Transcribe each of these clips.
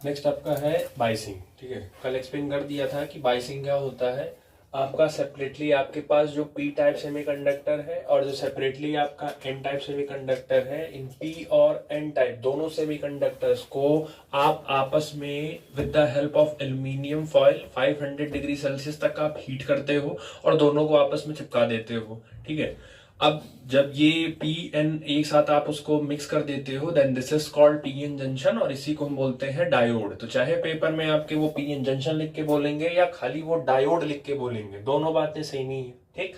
Next आपका है biasing. ठीक है, कल एक्सप्लेन कर दिया था कि बाइसिंग क्या होता है। आपका सेपरेटली आपके पास जो पी टाइप सेमीकंडक्टर है और जो सेपरेटली आपका एन टाइप सेमीकंडक्टर है, इन पी और एन टाइप दोनों सेमीकंडक्टर्स को आप आपस में with the help of aluminium foil 500 degree Celsius तक आप हीट करते हो और दोनों को आपस में चिपका देते हो। ठीक है, अब जब ये पी एन एक साथ आप उसको मिक्स कर देते हो, then this is called P N junction, और इसी को हम बोलते हैं डायोड। तो चाहे पेपर में आपके वो पी एन जंक्शन लिख के बोलेंगे या खाली वो डायोड लिख के बोलेंगे, दोनों बातें सेम ही है। ठीक,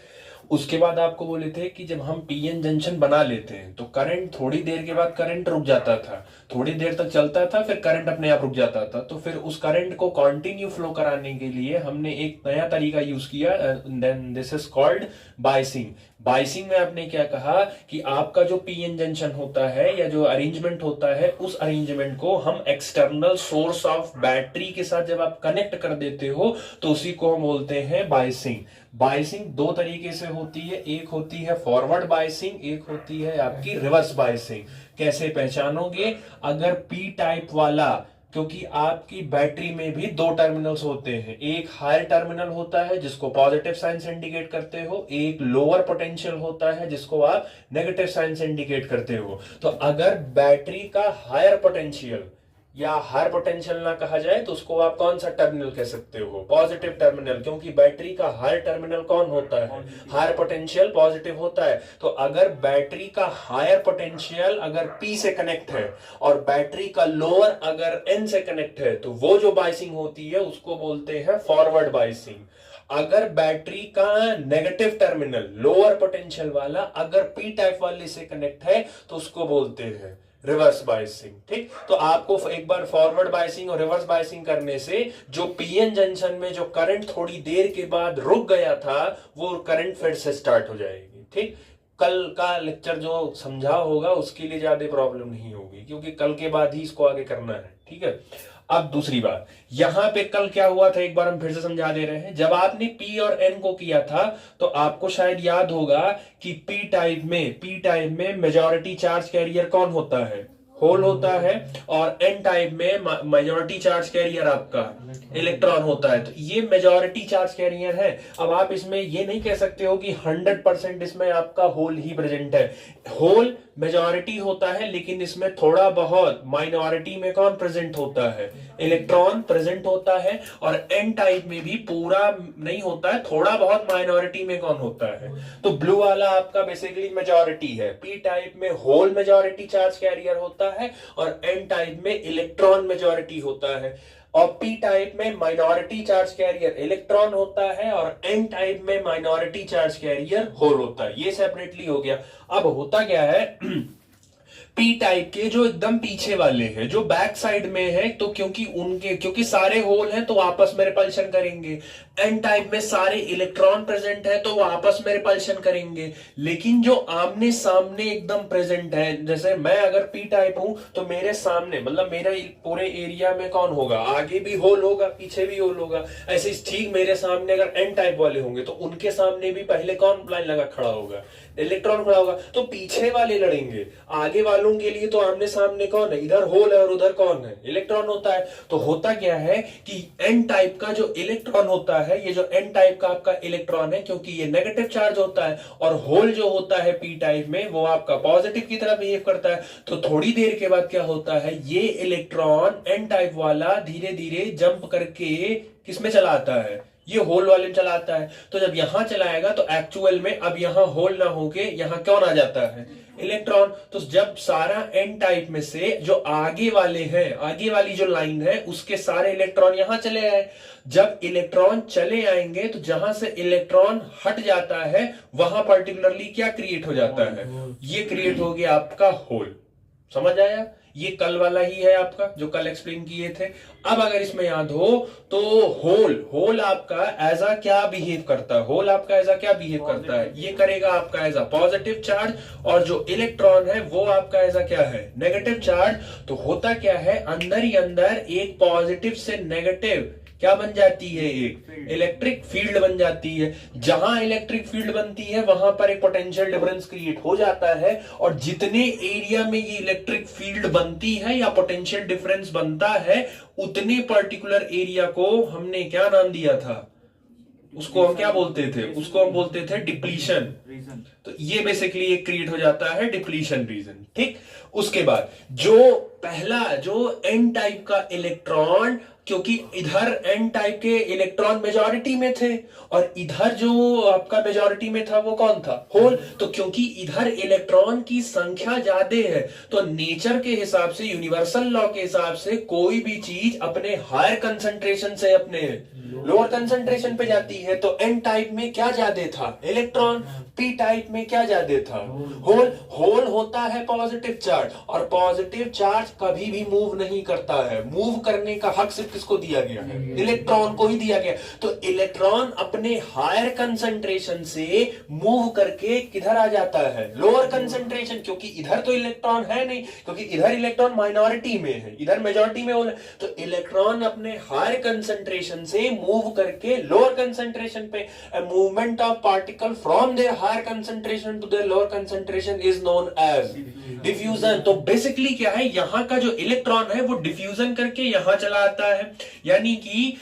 उसके बाद आपको बोले थे कि जब हम पीएन जंक्शन बना लेते हैं तो करंट थोड़ी देर के बाद करंट रुक जाता था, थोड़ी देर तक चलता था, फिर करंट अपने आप रुक जाता था। तो फिर उस करंट को कंटिन्यू फ्लो कराने के लिए हमने एक नया तरीका यूज किया, then this is called biasing. Biasing में आपने क्या कहा कि आपका जो पीएन जंक्शन होता है या जो अरेंजमेंट होता है, उस अरेंजमेंट को हम एक्सटर्नल सोर्स ऑफ बैटरी के साथ जब आप कनेक्ट कर देते हो तो उसी को हम बोलते हैं बाइसिंग। बाइसिंग दो तरीके से होती है, एक होती है फॉरवर्ड बाइसिंग, एक होती है आपकी रिवर्स बाइसिंग। कैसे पहचानोगे? अगर पी टाइप वाला, क्योंकि आपकी बैटरी में भी दो टर्मिनल्स होते हैं, एक हायर टर्मिनल होता है जिसको पॉजिटिव साइन से इंडिकेट करते हो, एक लोअर पोटेंशियल होता है जिसको आप नेगेटिव साइन से इंडिकेट करते हो। तो अगर बैटरी का हायर पोटेंशियल या हायर पोटेंशियल ना कहा जाए तो उसको आप कौन सा टर्मिनल कह सकते हो? पॉजिटिव टर्मिनल, क्योंकि बैटरी का हायर टर्मिनल कौन होता है? हायर पोटेंशियल पॉजिटिव होता है। तो अगर बैटरी का हायर पोटेंशियल अगर P से कनेक्ट है और बैटरी का लोअर अगर N से कनेक्ट है तो वो जो बाइसिंग होती है उसको बोलते हैं फॉरवर्ड बाइसिंग। अगर बैटरी का नेगेटिव टर्मिनल लोअर पोटेंशियल वाला अगर P टाइप वाले से कनेक्ट है तो उसको बोलते हैं रिवर्स बाइसिंग। ठीक, तो आपको एक बार फॉरवर्ड बाइसिंग और रिवर्स बाइसिंग करने से जो पीएन जंक्शन में जो करंट थोड़ी देर के बाद रुक गया था वो करंट फिर से स्टार्ट हो जाएगी। ठीक, कल का लेक्चर जो समझा होगा उसके लिए ज्यादा प्रॉब्लम नहीं होगी क्योंकि कल के बाद ही इसको आगे करना है। ठीक है, अब दूसरी बात, यहां पे कल क्या हुआ था एक बार हम फिर से समझा दे रहे हैं। जब आपने पी और एन को किया था तो आपको शायद याद होगा कि पी टाइप में मेजॉरिटी चार्ज कैरियर कौन होता है? होल होता है, और एन टाइप में मेजॉरिटी चार्ज कैरियर आपका इलेक्ट्रॉन होता है। तो ये मेजॉरिटी चार्ज कैरियर है। अब आप इसमें ये नहीं कह सकते हो कि 100% इसमें आपका होल ही प्रेजेंट है। होल मेजॉरिटी होता है लेकिन इसमें थोड़ा बहुत माइनॉरिटी में कौन प्रेजेंट होता है? इलेक्ट्रॉन प्रेजेंट होता है। और एन टाइप में भी पूरा नहीं होता है, थोड़ा बहुत माइनॉरिटी में कौन होता है? तो ब्लू वाला आपका बेसिकली मेजॉरिटी है। पी टाइप में होल मेजॉरिटी चार्ज कैरियर होता है और एन टाइप में इलेक्ट्रॉन मेजॉरिटी होता है। और पी टाइप में माइनॉरिटी चार्ज कैरियर इलेक्ट्रॉन होता है और एन टाइप में माइनॉरिटी चार्ज कैरियर होल होता है। ये सेपरेटली हो गया। अब होता क्या है पी टाइप के जो एकदम पीछे वाले हैं, जो बैक साइड में है, तो क्योंकि सारे होल हैं तो आपस में रिपल्शन करेंगे। एन टाइप में सारे इलेक्ट्रॉन प्रेजेंट है तो वो आपस में रिपल्शन करेंगे। लेकिन जो आमने सामने एकदम प्रेजेंट है, जैसे मैं अगर पी टाइप हूं तो मेरे सामने मतलब मेरे पूरे एरिया में कौन होगा? आगे भी होल होगा, पीछे भी होल होगा। ऐसे ठीक मेरे सामने अगर एन टाइप वाले होंगे तो उनके सामने भी पहले कौन लाइन लगा खड़ा होगा? इलेक्ट्रॉन खड़ा होगा। तो पीछे वाले लड़ेंगे, आगे वालों के लिए तो आमने सामने कौन है? इधर होल है और उधर कौन है? इलेक्ट्रॉन होता है। तो होता क्या है कि एन टाइप का जो इलेक्ट्रॉन होता है, ये जो एन टाइप का आपका इलेक्ट्रॉन है, क्योंकि ये नेगेटिव चार्ज होता है, और होल जो होता है पी टाइप में वो आपका पॉजिटिव की तरह बिहेव करता है। तो थोड़ी देर के बाद क्या होता है, ये इलेक्ट्रॉन एन टाइप वाला धीरे धीरे जंप करके किसमें चला आता है? ये होल वाले में चलाता है। तो जब यहां चलाएगा तो एक्चुअल में अब यहां होल ना होके यहां कौन आ जाता है? इलेक्ट्रॉन। तो जब सारा एन टाइप में से जो आगे वाले हैं, आगे वाली जो लाइन है, उसके सारे इलेक्ट्रॉन यहां चले आए। जब इलेक्ट्रॉन चले आएंगे तो जहां से इलेक्ट्रॉन हट जाता है वहां पर्टिकुलरली क्या क्रिएट हो जाता है? ये क्रिएट हो गया आपका होल। समझ आया? ये कल वाला ही है आपका जो कल एक्सप्लेन किए थे। अब अगर इसमें याद हो तो होल आपका एज अ क्या बिहेव करता है? होल आपका एज अ क्या बिहेव करता है? ये करेगा आपका एज अ पॉजिटिव चार्ज, और जो इलेक्ट्रॉन है वो आपका एज अ क्या है? Negative charge. तो होता क्या है, अंदर ही अंदर एक पॉजिटिव से नेगेटिव क्या बन जाती है, एक इलेक्ट्रिक फील्ड बन जाती है। जहां इलेक्ट्रिक फील्ड बनती है वहां पर एक पोटेंशियल डिफरेंस क्रिएट हो जाता है, और जितने एरिया में ये इलेक्ट्रिक फील्ड बनती है या पोटेंशियल डिफरेंस बनता है, उतने पर्टिकुलर एरिया को हमने क्या नाम दिया था, उसको हम क्या बोलते थे, उसको हम बोलते थे डिप्लीशन। तो ये बेसिकली एक क्रिएट हो जाता है डिप्लीशन रीजन। ठीक, उसके बाद जो पहला जो एन टाइप का इलेक्ट्रॉन, क्योंकि इधर एन टाइप के इलेक्ट्रॉन मेजॉरिटी में थे और इधर जो आपका मेजॉरिटी में था वो कौन था, होल। तो क्योंकि इधर इलेक्ट्रॉन की संख्या ज्यादा है, तो नेचर के हिसाब से, यूनिवर्सल लॉ के हिसाब से, कोई भी चीज अपने हायर कंसंट्रेशन से अपने लोअर कंसंट्रेशन पे जाती है। तो एन टाइप में क्या ज्यादा था, इलेक्ट्रॉन। पी टाइप में क्या ज्यादा था, होल। होल होता है पॉजिटिव चार्ज, और पॉजिटिव चार्ज कभी भी मूव नहीं करता है। मूव करने का हक सिर्फ किसको दिया गया है, इलेक्ट्रॉन को ही दिया गया। तो इलेक्ट्रॉन अपने हायर कंसंट्रेशन से मूव करके किधर आ जाता है, लोअर कंसंट्रेशन, क्योंकि इधर तो इलेक्ट्रॉन है नहीं, क्योंकि इधर इलेक्ट्रॉन माइनॉरिटी में है, इधर मेजॉरिटी में होल है। तो इलेक्ट्रॉन अपने हायर कंसंट्रेशन से मूव करके लोअर कंसंट्रेशन पे, movement of particle from their higher concentration to their lower concentration is known as diffusion. तो बेसिकली क्या है, यहां का जो इलेक्ट्रॉन है वो डिफ्यूजन करके यहां चला आता है, यानी कि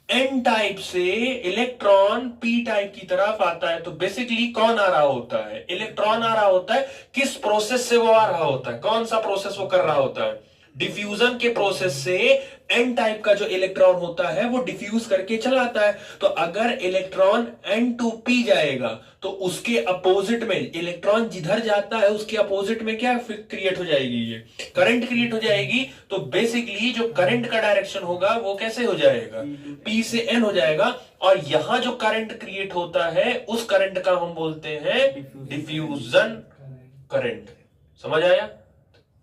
एन टाइप से इलेक्ट्रॉन पी टाइप की तरफ आता है। तो बेसिकली कौन आ रहा होता है, इलेक्ट्रॉन आ रहा होता है। किस प्रोसेस से वो आ रहा होता है, कौन सा प्रोसेस वो कर रहा होता है, डिफ्यूजन के प्रोसेस से एन टाइप का जो इलेक्ट्रॉन होता है वो डिफ्यूज करके चला आता है। तो अगर इलेक्ट्रॉन N2P जाएगा तो उसके अपोजिट में, इलेक्ट्रॉन जिधर जाता है उसके अपोजिट में क्या क्रिएट हो जाएगी, ये करंट क्रिएट हो जाएगी। तो बेसिकली जो करंट का डायरेक्शन होगा वो कैसे हो जाएगा, P से N हो जाएगा। और यहां जो करंट क्रिएट होता है उस करंट का हम बोलते हैं डिफ्यूजन करंट। समझ आया।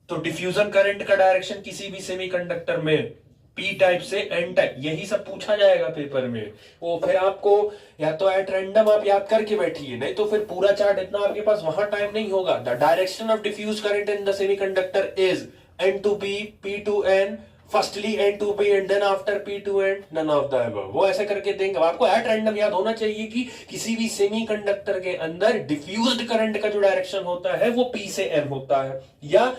तो डिफ्यूजन करंट का डायरेक्शन किसी भी सेमीकंडक्टर में पी टाइप से एन टाइप, यही सब पूछा जाएगा पेपर में। वो फिर आपको या तो एट रैंडम आप याद करके बैठिए, नहीं तो फिर पूरा चार्ट इतना आपके पास वहां टाइम नहीं होगा। The direction of diffuse current in the semiconductor is N2P, P to N, firstly N2P and then after P to N, none of the above. वो ऐसे करके देंगे। आपको एट रैंडम याद होना चाहिए कि किसी भी सेमीकंडक्टर के अंदर डिफ्यूज्ड करंट का जो डायरेक्शन होता है वो P से N होता है, या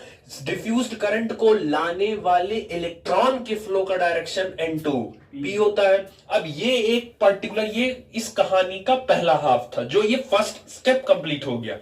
डिफ्यूज्ड करंट को लाने वाले इलेक्ट्रॉन के फ्लो का डायरेक्शन N2P होता है। अब ये एक पर्टिकुलर, ये इस कहानी का पहला हाफ था, जो ये फर्स्ट स्टेप कंप्लीट हो गया।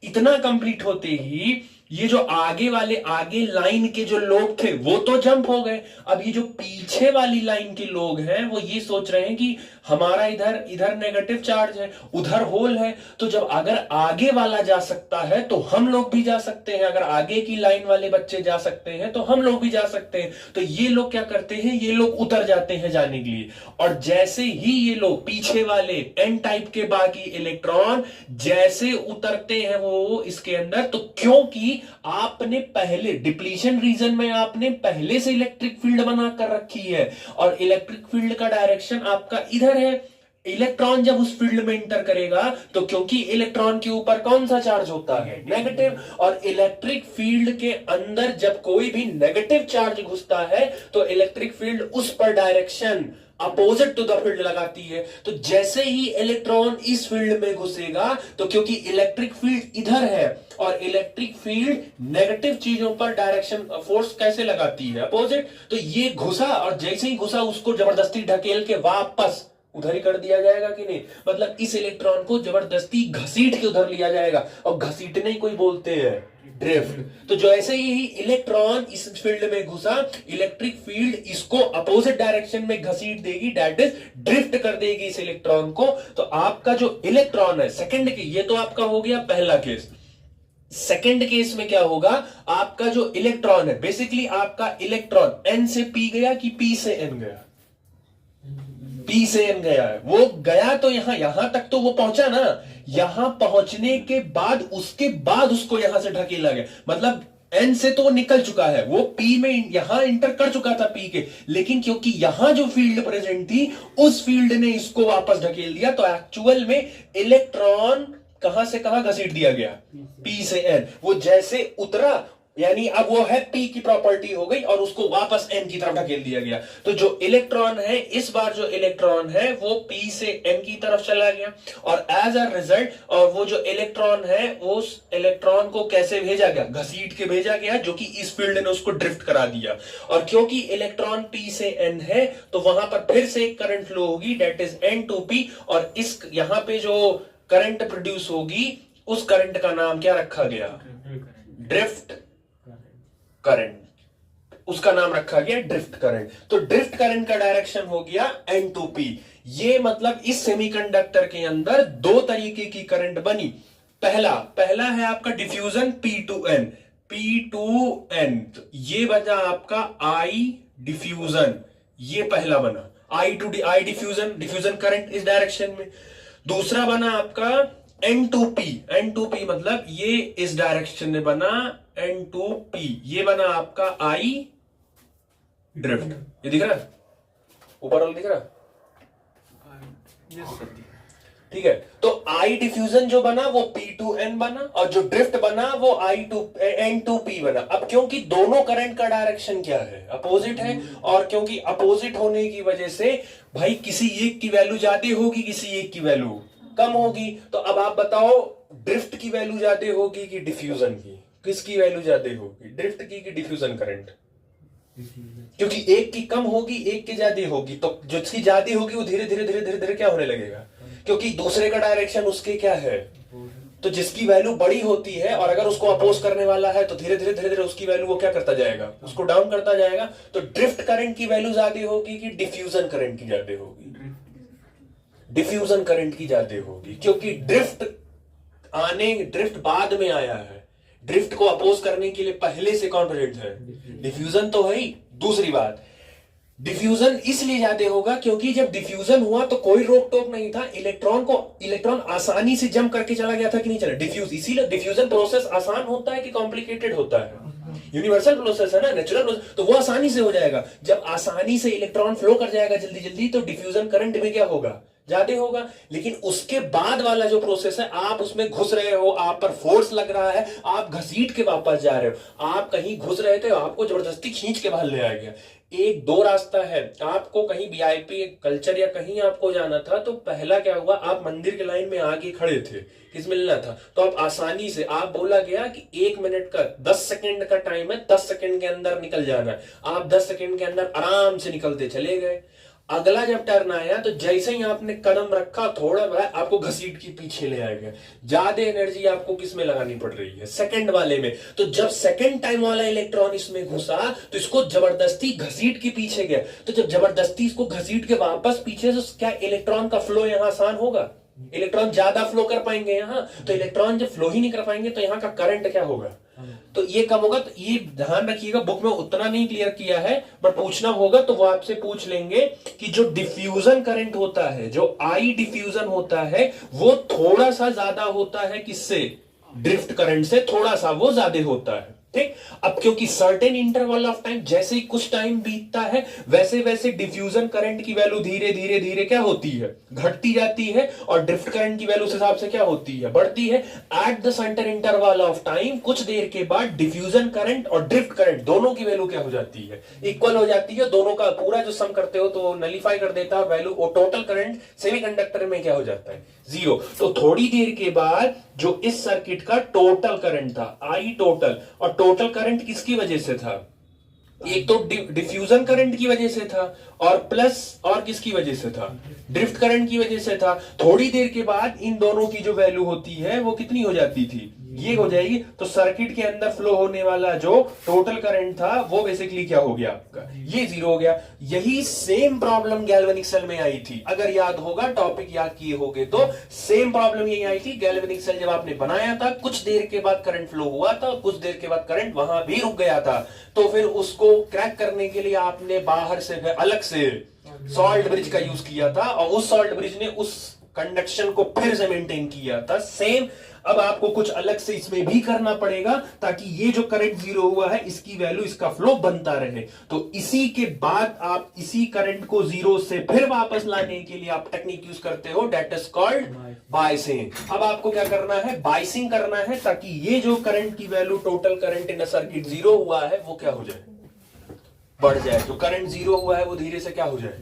इतना कंप्लीट होते ही ये जो आगे वाले, आगे लाइन के जो लोग थे वो तो जंप हो गए। अब ये जो पीछे वाली लाइन के लोग हैं वो ये सोच रहे हैं कि हमारा इधर नेगेटिव चार्ज है, उधर होल है, तो जब अगर आगे वाला जा सकता है तो हम लोग भी जा सकते हैं। अगर आगे की लाइन वाले बच्चे जा सकते हैं तो हम लोग भी जा सकते हैं। तो ये लोग क्या करते हैं, ये लोग उतर जाते हैं जाने के लिए। और जैसे ही ये लोग पीछे वाले एन टाइप के बाकी इलेक्ट्रॉन जैसे उतरते हैं वो इसके अंदर, तो क्योंकि आपने पहले डिप्लीशन रीजन में आपने पहले से इलेक्ट्रिक फील्ड बना कर रखी है, और इलेक्ट्रिक फील्ड का डायरेक्शन आपका इधर है। इलेक्ट्रॉन जब उस फील्ड में इंटर करेगा तो क्योंकि इलेक्ट्रॉन के ऊपर कौन सा चार्ज होता है, नेगेटिव, और इलेक्ट्रिक फील्ड के अंदर जब कोई भी नेगेटिव चार्ज घुसता है तो इलेक्ट्रिक फील्ड उस पर direction opposite to the field लगाती है। तो जैसे ही इलेक्ट्रॉन इस फील्ड में घुसेगा, तो क्योंकि इलेक्ट्रिक फील्ड इधर है और इलेक्ट्रिक फील्ड नेगेटिव चीजों पर डायरेक्शन फोर्स कैसे लगाती है, अपोजिट, तो ये घुसा, और जैसे ही घुसा उसको जबरदस्ती ढकेल के वापस उधर ही कर दिया जाएगा कि नहीं। मतलब इस इलेक्ट्रॉन को जबरदस्ती घसीट के उधर लिया जाएगा, और घसीटने ही कोई बोलते हैं ड्रिफ्ट। तो जैसे ही इलेक्ट्रॉन इस फील्ड में घुसा, इलेक्ट्रिक फील्ड इसको अपोजिट डायरेक्शन में घसीट देगी, दैट इज ड्रिफ्ट कर देगी इस इलेक्ट्रॉन को। तो आपका जो इलेक्ट्रॉन है सेकंड के, ये तो आपका हो गया पहला केस। सेकंड केस में क्या होगा, आपका जो इलेक्ट्रॉन है, बेसिकली आपका इलेक्ट्रॉन N से P गया कि P से N गया, P से N गया है। वो गया तो यहां तक तो वो पहुंचा ना, यहां पहुंचने के बाद उसके बाद उसको यहां से ढकेला गया। मतलब N से तो वो निकल चुका है, वो P में यहां इंटर कर चुका था P के, लेकिन क्योंकि यहां जो फील्ड प्रेजेंट थी उस फील्ड ने इसको वापस ढकेल दिया। तो एक्चुअल में इलेक्ट्रॉन कहां से कहां घसीट दिया गया, P से N। वो जैसे उतरा यानी अब वो है P की प्रॉपर्टी हो गई और उसको वापस N की तरफ ढकेल दिया गया। तो जो इलेक्ट्रॉन है, इस बार जो इलेक्ट्रॉन है वो P से N की तरफ चला गया और एज अ रिजल्ट, और वो जो इलेक्ट्रॉन है उस इलेक्ट्रॉन को कैसे भेजा गया, घसीट के भेजा गया, जो कि इस फील्ड ने उसको ड्रिफ्ट करा दिया। और क्योंकि इलेक्ट्रॉन P से N है तो वहां पर फिर से एक करंट फ्लो होगी, डेट इज N2P, और इस यहां पे जो करंट प्रोड्यूस होगी उस करंट का नाम क्या रखा गया, ड्रिफ्ट करंट, उसका नाम रखा गया ड्रिफ्ट करंट। तो ड्रिफ्ट करंट का डायरेक्शन हो गया N2P। ये मतलब इस सेमीकंडक्टर के अंदर दो तरीके की करंट बनी। पहला है आपका डिफ्यूजन P2N, P2N, तो ये बना आपका I डिफ्यूजन, ये पहला बना I डिफ्यूजन, डिफ्यूजन करंट इस डायरेक्शन में। दूसरा बना आपका N2P, N2P मतलब ये इस डायरेक्शन में बना N2P, ये बना आपका I ड्रिफ्ट। ये दिख रहा है ऊपर वाला, दिख रहा है? ठीक है, तो I डिफ्यूजन जो बना वो P2N बना और जो ड्रिफ्ट बना वो N2P बना। अब क्योंकि दोनों करंट का डायरेक्शन क्या है, अपोजिट है, और क्योंकि अपोजिट होने की वजह से भाई किसी एक की वैल्यू ज्यादा होगी, किसी एक की वैल्यू कम होगी। तो अब आप बताओ ड्रिफ्ट की वैल्यू ज्यादा होगी कि डिफ्यूजन की, किसकी वैल्यू ज्यादा होगी, ड्रिफ्ट की कि डिफ्यूजन करंट? क्योंकि एक की कम होगी, एक की ज्यादा होगी, तो जिसकी ज्यादा होगी वो धीरे धीरे धीरे धीरे धीरे क्या होने लगेगा, क्योंकि दूसरे का डायरेक्शन उसके क्या है, तो जिसकी वैल्यू बड़ी होती है और अगर उसको अपोज करने वाला है तो धीरे धीरे धीरे धीरे उसकी वैल्यू वो क्या करता जाएगा, उसको डाउन करता जाएगा। तो ड्रिफ्ट करंट की वैल्यू ज्यादा होगी कि डिफ्यूजन करंट की ज्यादा होगी? डिफ्यूजन करंट की ज्यादा होगी, क्योंकि ड्रिफ्ट बाद में आया है, ड्रिफ्ट को अपोज करने के लिए पहले से कौन प्रेजेंट है, डिफ्यूजन तो है ही। दूसरी बात, डिफ्यूजन इसलिए ज्यादा होगा क्योंकि जब डिफ्यूजन हुआ तो कोई रोक टोक नहीं था, इलेक्ट्रॉन आसानी से जंप करके चला गया था कि नहीं चला, इसीलिए डिफ्यूजन प्रोसेस आसान होता है कि कॉम्प्लिकेटेड होता है, यूनिवर्सल प्रोसेस है ना, नेचुरल प्रोसेस, तो वो आसानी से हो जाएगा। जब आसानी से इलेक्ट्रॉन फ्लो कर जाएगा जल्दी जल्दी तो डिफ्यूजन करंट में क्या होगा, ज्यादा होगा। लेकिन उसके बाद वाला जो प्रोसेस है, आप उसमें घुस रहे हो, आप पर फोर्स लग रहा है, आप घसीट के वापस जा रहे हो, आप कहीं घुस रहे थे, आपको जबरदस्ती खींच के बाहर ले आया गया। एक दो रास्ता है, आपको कहीं वीआईपी कल्चर या कहीं आपको जाना था तो पहला क्या हुआ, आप मंदिर के लाइन में आके खड़े थे, किस मिलना था, तो आप आसानी से, आप बोला गया कि 1 मिनट का 10 सेकंड का टाइम है, 10 सेकंड के अंदर निकल जाना है, आप 10 सेकंड के अंदर आराम से निकलते चले गए। अगला जब टर्न आया तो जैसे ही आपने कदम रखा थोड़ा बड़ा आपको घसीट के पीछे ले आएगा। ज्यादा एनर्जी आपको किस में लगानी पड़ रही है, सेकंड वाले में। तो जब सेकंड टाइम वाला इलेक्ट्रॉन इसमें घुसा तो इसको जबरदस्ती घसीट के पीछे गया, तो जब जबरदस्ती इसको घसीट के वापस पीछे, तो क्या इलेक्ट्रॉन का फ्लो यहां आसान होगा, इलेक्ट्रॉन ज्यादा फ्लो कर पाएंगे यहां, तो इलेक्ट्रॉन जब फ्लो ही नहीं कर पाएंगे तो यहां का करंट क्या होगा, तो ये कम होगा। तो ये ध्यान रखिएगा, बुक में उतना नहीं क्लियर किया है, बट पूछना होगा तो वो आपसे पूछ लेंगे कि जो डिफ्यूजन करंट होता है, जो आई डिफ्यूजन होता है, वो थोड़ा सा ज्यादा होता है किससे, ड्रिफ्ट करंट से थोड़ा सा वो ज्यादा होता है। ठीक, अब क्योंकि सर्टेन इंटरवल ऑफ टाइम, जैसे ही कुछ टाइम बीतता है वैसे वैसे डिफ्यूजन करंट की वैल्यू धीरे धीरे धीरे क्या होती है, घटती जाती है, और ड्रिफ्ट करंट की वैल्यू उस हिसाब से क्या होती है, बढ़ती है। At the centre interval of time, कुछ देर के बाद डिफ्यूजन करंट और ड्रिफ्ट करंट दोनों की वैल्यू क्या हो जाती है, इक्वल हो जाती है। दोनों का पूरा जो सम करते हो तो नलीफाई कर देता है वैल्यू, और टोटल करंट सेमीकंडक्टर में क्या हो जाता है, 0। तो थोड़ी देर के बाद जो इस सर्किट का टोटल करंट था, आई टोटल, और टोटल करंट किसकी वजह से था, एक तो डिफ्यूजन करंट की वजह से था, और प्लस और किसकी वजह से था, ड्रिफ्ट करंट की वजह से था। थोड़ी देर के बाद इन दोनों की जो वैल्यू होती है वो कितनी हो जाती थी, ये हो जाएगी। तो सर्किट के अंदर फ्लो होने वाला जो टोटल करंट था वो बेसिकली क्या हो गया आपका, ये 0 हो गया। यही सेम प्रॉब्लम गैल्वेनिक सेल में आई थी, अगर याद होगा, टॉपिक याद किए होगे तो सेम प्रॉब्लम यही आई थी। गैल्वेनिक सेल जब आपने बनाया था, कुछ देर के बाद करंट फ्लो हुआ था, कुछ देर के बाद करंट वहां भी रुक गया था, तो फिर उसको क्रैक करने के लिए आपने बाहर से अलग से सॉल्ट ब्रिज का यूज किया था, और उस सॉल्ट ब्रिज ने उस कंडक्शन को फिर से मेंटेन किया था। सेम अब आपको कुछ अलग से इसमें भी करना पड़ेगा ताकि ये जो करंट जीरो हुआ है इसकी वैल्यू, इसका फ्लो बनता रहे। तो इसी के बाद आप इसी करंट को जीरो से फिर वापस लाने के लिए आप टेक्निक यूज करते हो, डेट इज कॉल्ड बाइसिंग। अब आपको क्या करना है, बाइसिंग करना है ताकि ये जो करंट की value, total current in a circuit zero हुआ है, वो क्या हो जाए, बढ़ जाए। जो करंट जीरो हुआ है वो धीरे से क्या हो जाए,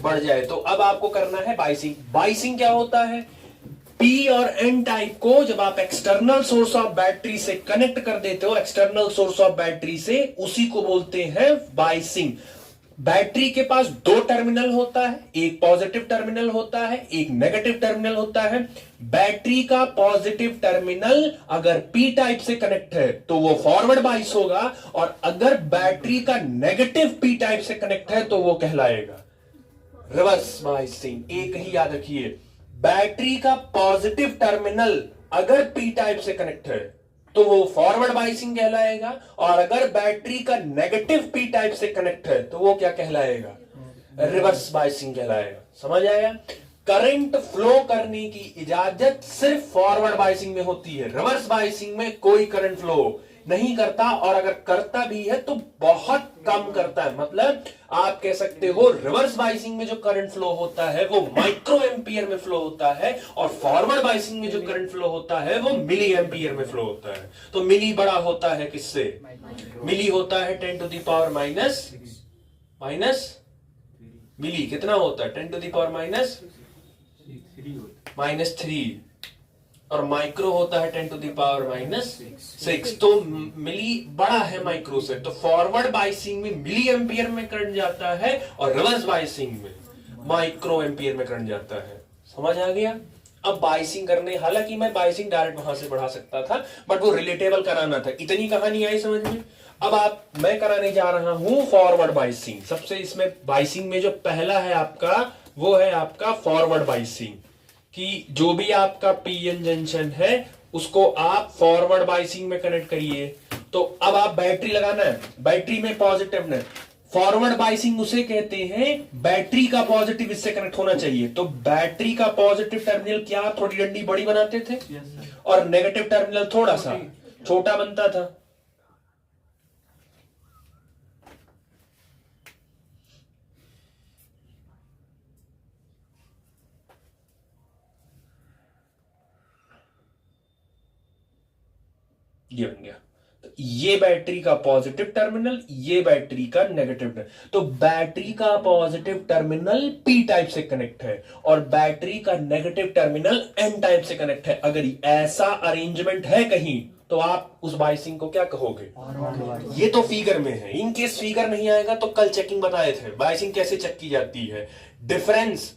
बढ़ जाए। तो अब आपको करना है बाइसिंग। बाइसिंग क्या होता है, पी और एन टाइप को जब आप एक्सटर्नल सोर्स ऑफ बैटरी से कनेक्ट कर देते हो, एक्सटर्नल सोर्स ऑफ बैटरी से, उसी को बोलते हैं बाइसिंग। बैटरी के पास दो टर्मिनल होता है, एक पॉजिटिव टर्मिनल होता है, एक नेगेटिव टर्मिनल होता है। बैटरी का पॉजिटिव टर्मिनल अगर पी टाइप से कनेक्ट है तो वो फॉरवर्ड बाइस होगा, और अगर बैटरी का नेगेटिव पी टाइप से कनेक्ट है तो वो कहलाएगा रिवर्स बाइसिंग। एक ही याद रखिए, बैटरी का पॉजिटिव टर्मिनल अगर पी टाइप से कनेक्ट है तो वो फॉरवर्ड बाइसिंग कहलाएगा, और अगर बैटरी का नेगेटिव पी टाइप से कनेक्ट है तो वो क्या कहलाएगा, रिवर्स बाइसिंग कहलाएगा। समझ आया? करंट फ्लो करने की इजाजत सिर्फ फॉरवर्ड बाइसिंग में होती है, रिवर्स बाइसिंग में कोई करंट फ्लो नहीं करता, और अगर करता भी है तो बहुत कम करता है। मतलब आप कह सकते हो रिवर्स बाइसिंग में जो करंट फ्लो होता है वो माइक्रो एम्पियर में फ्लो होता है, और फॉरवर्ड बाइसिंग में जो करंट फ्लो होता है वो मिली एम्पियर में फ्लो होता है। तो मिली बड़ा होता है किससे, मिली होता है 10 टू द पावर माइनस मिली कितना होता है, 10 टू द पावर माइनस 3, और माइक्रो होता है 10 टू द पावर -6। तो मिली बड़ा है माइक्रो से। तो फॉरवर्ड बाइसिंग में मिली एम्पियर में करंट जाता है, और रिवर्स बाइसिंग में माइक्रो एम्पियर में करंट जाता है। समझ आ गया? अब बाइसिंग करने, हालांकि मैं बाइसिंग डायरेक्ट वहां से बढ़ा सकता था, बट वो रिलेटेबल कराना था। इतनी कहानी आई समझ में? अब मैं कराने जा रहा हूं फॉरवर्ड बाइसिंग। सबसे इसमें बाइसिंग में जो पहला है आपका, वो है आपका फॉरवर्ड बाइसिंग, कि जो भी आपका पीएन जंक्शन है उसको आप फॉरवर्ड बाइसिंग में कनेक्ट करिए। तो अब आप बैटरी लगाना है, बैटरी में पॉजिटिव ने, फॉरवर्ड बाइसिंग उसे कहते हैं बैटरी का पॉजिटिव इससे कनेक्ट होना चाहिए। तो बैटरी का पॉजिटिव टर्मिनल क्या थोड़ी डंडी बड़ी बनाते थे, और नेगेटिव टर्मिनल थोड़ा सा छोटा बनता था। ये बन गया। तो ये बैटरी का पॉजिटिव टर्मिनल, ये बैटरी का नेगेटिव टर्मिनल। तो बैटरी का पॉजिटिव टर्मिनल पी टाइप से कनेक्ट है, और बैटरी का नेगेटिव टर्मिनल एन टाइप से कनेक्ट है। अगर ऐसा अरेंजमेंट है कहीं तो आप उस बाइसिंग को क्या कहोगे, ये तो फिगर में है। इन केस फिगर नहीं आएगा तो कल चेकिंग बताए थे बाइसिंग कैसे चेक की जाती है। Difference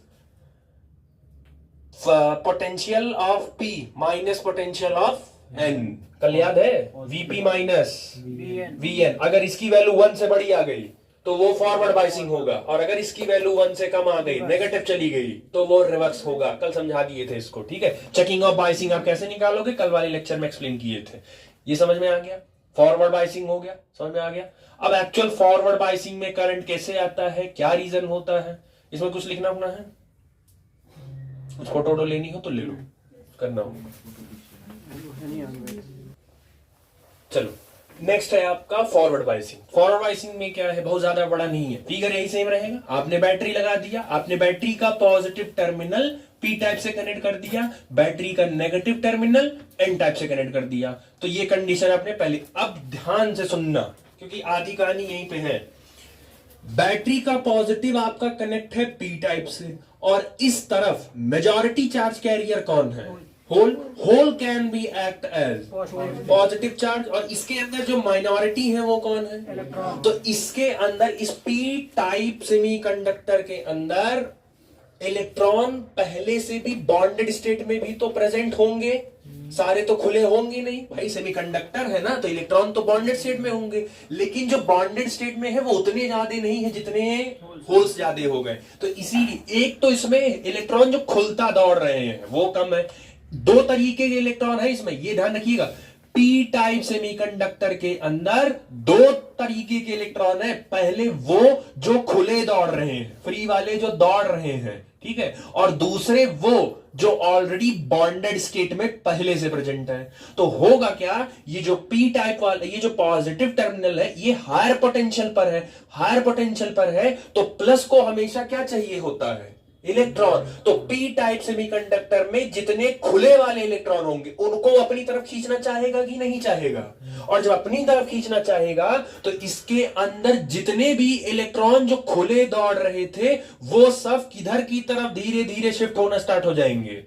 potential of P minus potential of N, कल याद है, वीपी माइनस वीएन। अगर इसकी वैल्यू 1 से बड़ी आ गई तो वो फॉरवर्ड बाइसिंग होगा, और अगर इसकी वैल्यू 1 से कम आ गई, नेगेटिव चली गई, तो वो रिवर्स होगा। कल समझा दिए थे इसको, ठीक है। चेकिंग ऑफ बाइसिंग आप कैसे निकालोगे, कल वाले लेक्चर में एक्सप्लेन किए थे। ये समझ में आ गया? फॉरवर्ड बाइसिंग हो गया, समझ में आ गया। अब एक्चुअल फॉरवर्ड बाइसिंग में करंट कैसे आता है, क्या रीजन होता है, इसमें कुछ लिखना होना है, कुछ फोटो लेनी हो तो ले लो, करना हो। चलो नेक्स्ट है आपका फॉरवर्ड बाइसिंग। फॉरवर्ड बाइसिंग में क्या है, बहुत ज्यादा बड़ा नहीं है, फिगर यही सेम रहेगा। आपने बैटरी लगा दिया, आपने बैटरी का पॉजिटिव टर्मिनल पी टाइप से कनेक्ट कर दिया, बैटरी का नेगेटिव टर्मिनल एन टाइप से कनेक्ट कर दिया। तो ये कंडीशन आपने पहले, अब ध्यान से सुनना क्योंकि आधी कहानी यहीं पे है। बैटरी का पॉजिटिव आपका कनेक्ट है पी टाइप से, और इस तरफ मेजॉरिटी चार्ज कैरियर कौन है, hole can be act as positive charge, और इसके अंदर जो माइनॉरिटी है वो कौन है, तो इसके अंदर इस पी टाइप सेमीकंडक्टर के अंदर इलेक्ट्रॉन पहले से भी बॉन्डेड स्टेट में भी तो प्रेजेंट होंगे, सारे तो खुले होंगे नहीं भाई, सेमीकंडक्टर है ना, तो इलेक्ट्रॉन तो बॉन्डेड स्टेट में होंगे, लेकिन जो बॉन्डेड स्टेट में है वो उतने ज्यादा नहीं है जितने होल्स ज्यादा हो गए। तो इसी एक तो इसमें इलेक्ट्रॉन जो खुलता दौड़ रहे हैं वो कम है। दो तरीके के इलेक्ट्रॉन है इसमें, ये ध्यान रखिएगा। पी टाइप सेमीकंडक्टर के अंदर दो तरीके के इलेक्ट्रॉन है, पहले वो जो खुले दौड़ रहे हैं, फ्री वाले जो दौड़ रहे हैं, ठीक है, और दूसरे वो जो ऑलरेडी बॉन्डेड स्टेट में पहले से प्रेजेंट है। तो होगा क्या, ये जो पी टाइप वाला, ये जो पॉजिटिव टर्मिनल है, ये हायर पोटेंशियल पर है, हायर पोटेंशियल पर है, तो प्लस को हमेशा क्या चाहिए होता है, इलेक्ट्रॉन। तो पी टाइप सेमीकंडक्टर में जितने खुले वाले इलेक्ट्रॉन होंगे उनको अपनी तरफ खींचना चाहेगा कि नहीं चाहेगा, और जब अपनी तरफ खींचना चाहेगा तो इसके अंदर जितने भी इलेक्ट्रॉन जो खुले दौड़ रहे थे वो सब किधर की तरफ धीरे धीरे शिफ्ट होना स्टार्ट हो जाएंगे,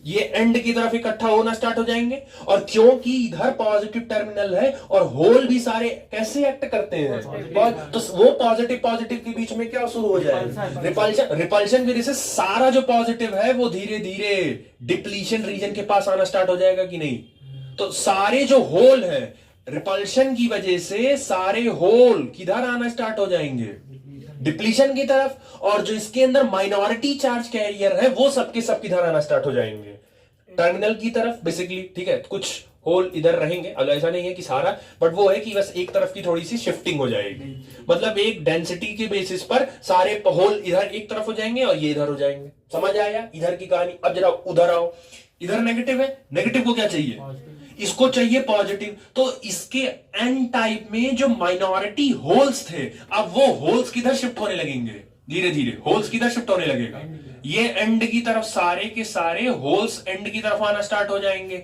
ये एंड की तरफ इकट्ठा होना स्टार्ट हो जाएंगे। और क्योंकि इधर पॉजिटिव टर्मिनल है और होल भी सारे कैसे एक्ट करते हैं, तो वो पॉजिटिव पॉजिटिव के बीच में क्या शुरू हो जाएगा, रिपल्शन। रिपल्शन की वजह से सारा जो पॉजिटिव है वो धीरे धीरे डिप्लीशन रीजन के पास आना स्टार्ट हो जाएगा कि नहीं। तो सारे जो होल है रिपल्शन की वजह से सारे होल किधर आना स्टार्ट हो जाएंगे, डिप्लीशन की तरफ। और जो इसके अंदर माइनॉरिटी चार्ज कैरियर है वो सबके सब किधर आना स्टार्ट हो जाएंगे, टर्मिनल की तरफ बेसिकली। ठीक है, कुछ होल इधर रहेंगे, अगर ऐसा नहीं है कि सारा, बट वो है कि बस एक तरफ की थोड़ी सी शिफ्टिंग हो जाएगी, मतलब एक डेंसिटी के बेसिस पर सारे होल इधर एक तरफ हो जाएंगे और ये इधर हो जाएंगे। समझ आया इधर की कहानी। अब जरा उधर आओ, इधर नेगेटिव है, नेगेटिव को क्या चाहिए, इसको चाहिए पॉजिटिव। तो इसके एन टाइप में जो माइनॉरिटी होल्स थे, अब वो होल्स किधर शिफ्ट होने लगेंगे, धीरे धीरे होल्स किधर शिफ्ट होने लगेगा, ये एंड की तरफ, सारे के सारे होल्स एंड की तरफ आना स्टार्ट हो जाएंगे,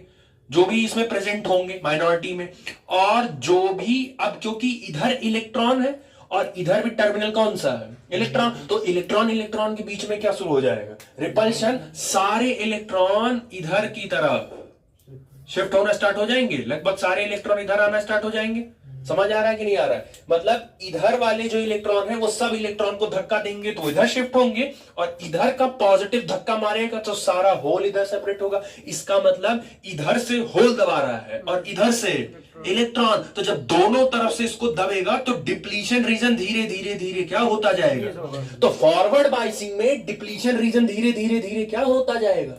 जो भी इसमें प्रेजेंट होंगे माइनॉरिटी में। और जो भी, अब क्योंकि इधर इलेक्ट्रॉन है और इधर भी टर्मिनल कौन सा है, इलेक्ट्रॉन, तो इलेक्ट्रॉन इलेक्ट्रॉन के बीच में क्या शुरू हो जाएगा, रिपल्शन। सारे इलेक्ट्रॉन इधर की तरफ शिफ्ट होना स्टार्ट हो जाएंगे, लगभग सारे इलेक्ट्रॉन इधर आना स्टार्ट हो जाएंगे। समझ आ रहा है कि नहीं आ रहा है, मतलब इधर वाले जो इलेक्ट्रॉन है वो सब इलेक्ट्रॉन को धक्का देंगे तो इधर शिफ्ट होंगे, और इधर का पॉजिटिव धक्का मारेगा तो सारा होल इधर सेपरेट होगा। इसका मतलब इधर से होल दबा रहा है और इधर से इलेक्ट्रॉन, तो जब दोनों तरफ से इसको दबेगा तो डिप्लीशन रीजन धीरे धीरे धीरे क्या होता जाएगा। तो फॉरवर्ड बाइसिंग में डिप्लीशन रीजन धीरे धीरे धीरे क्या होता जाएगा,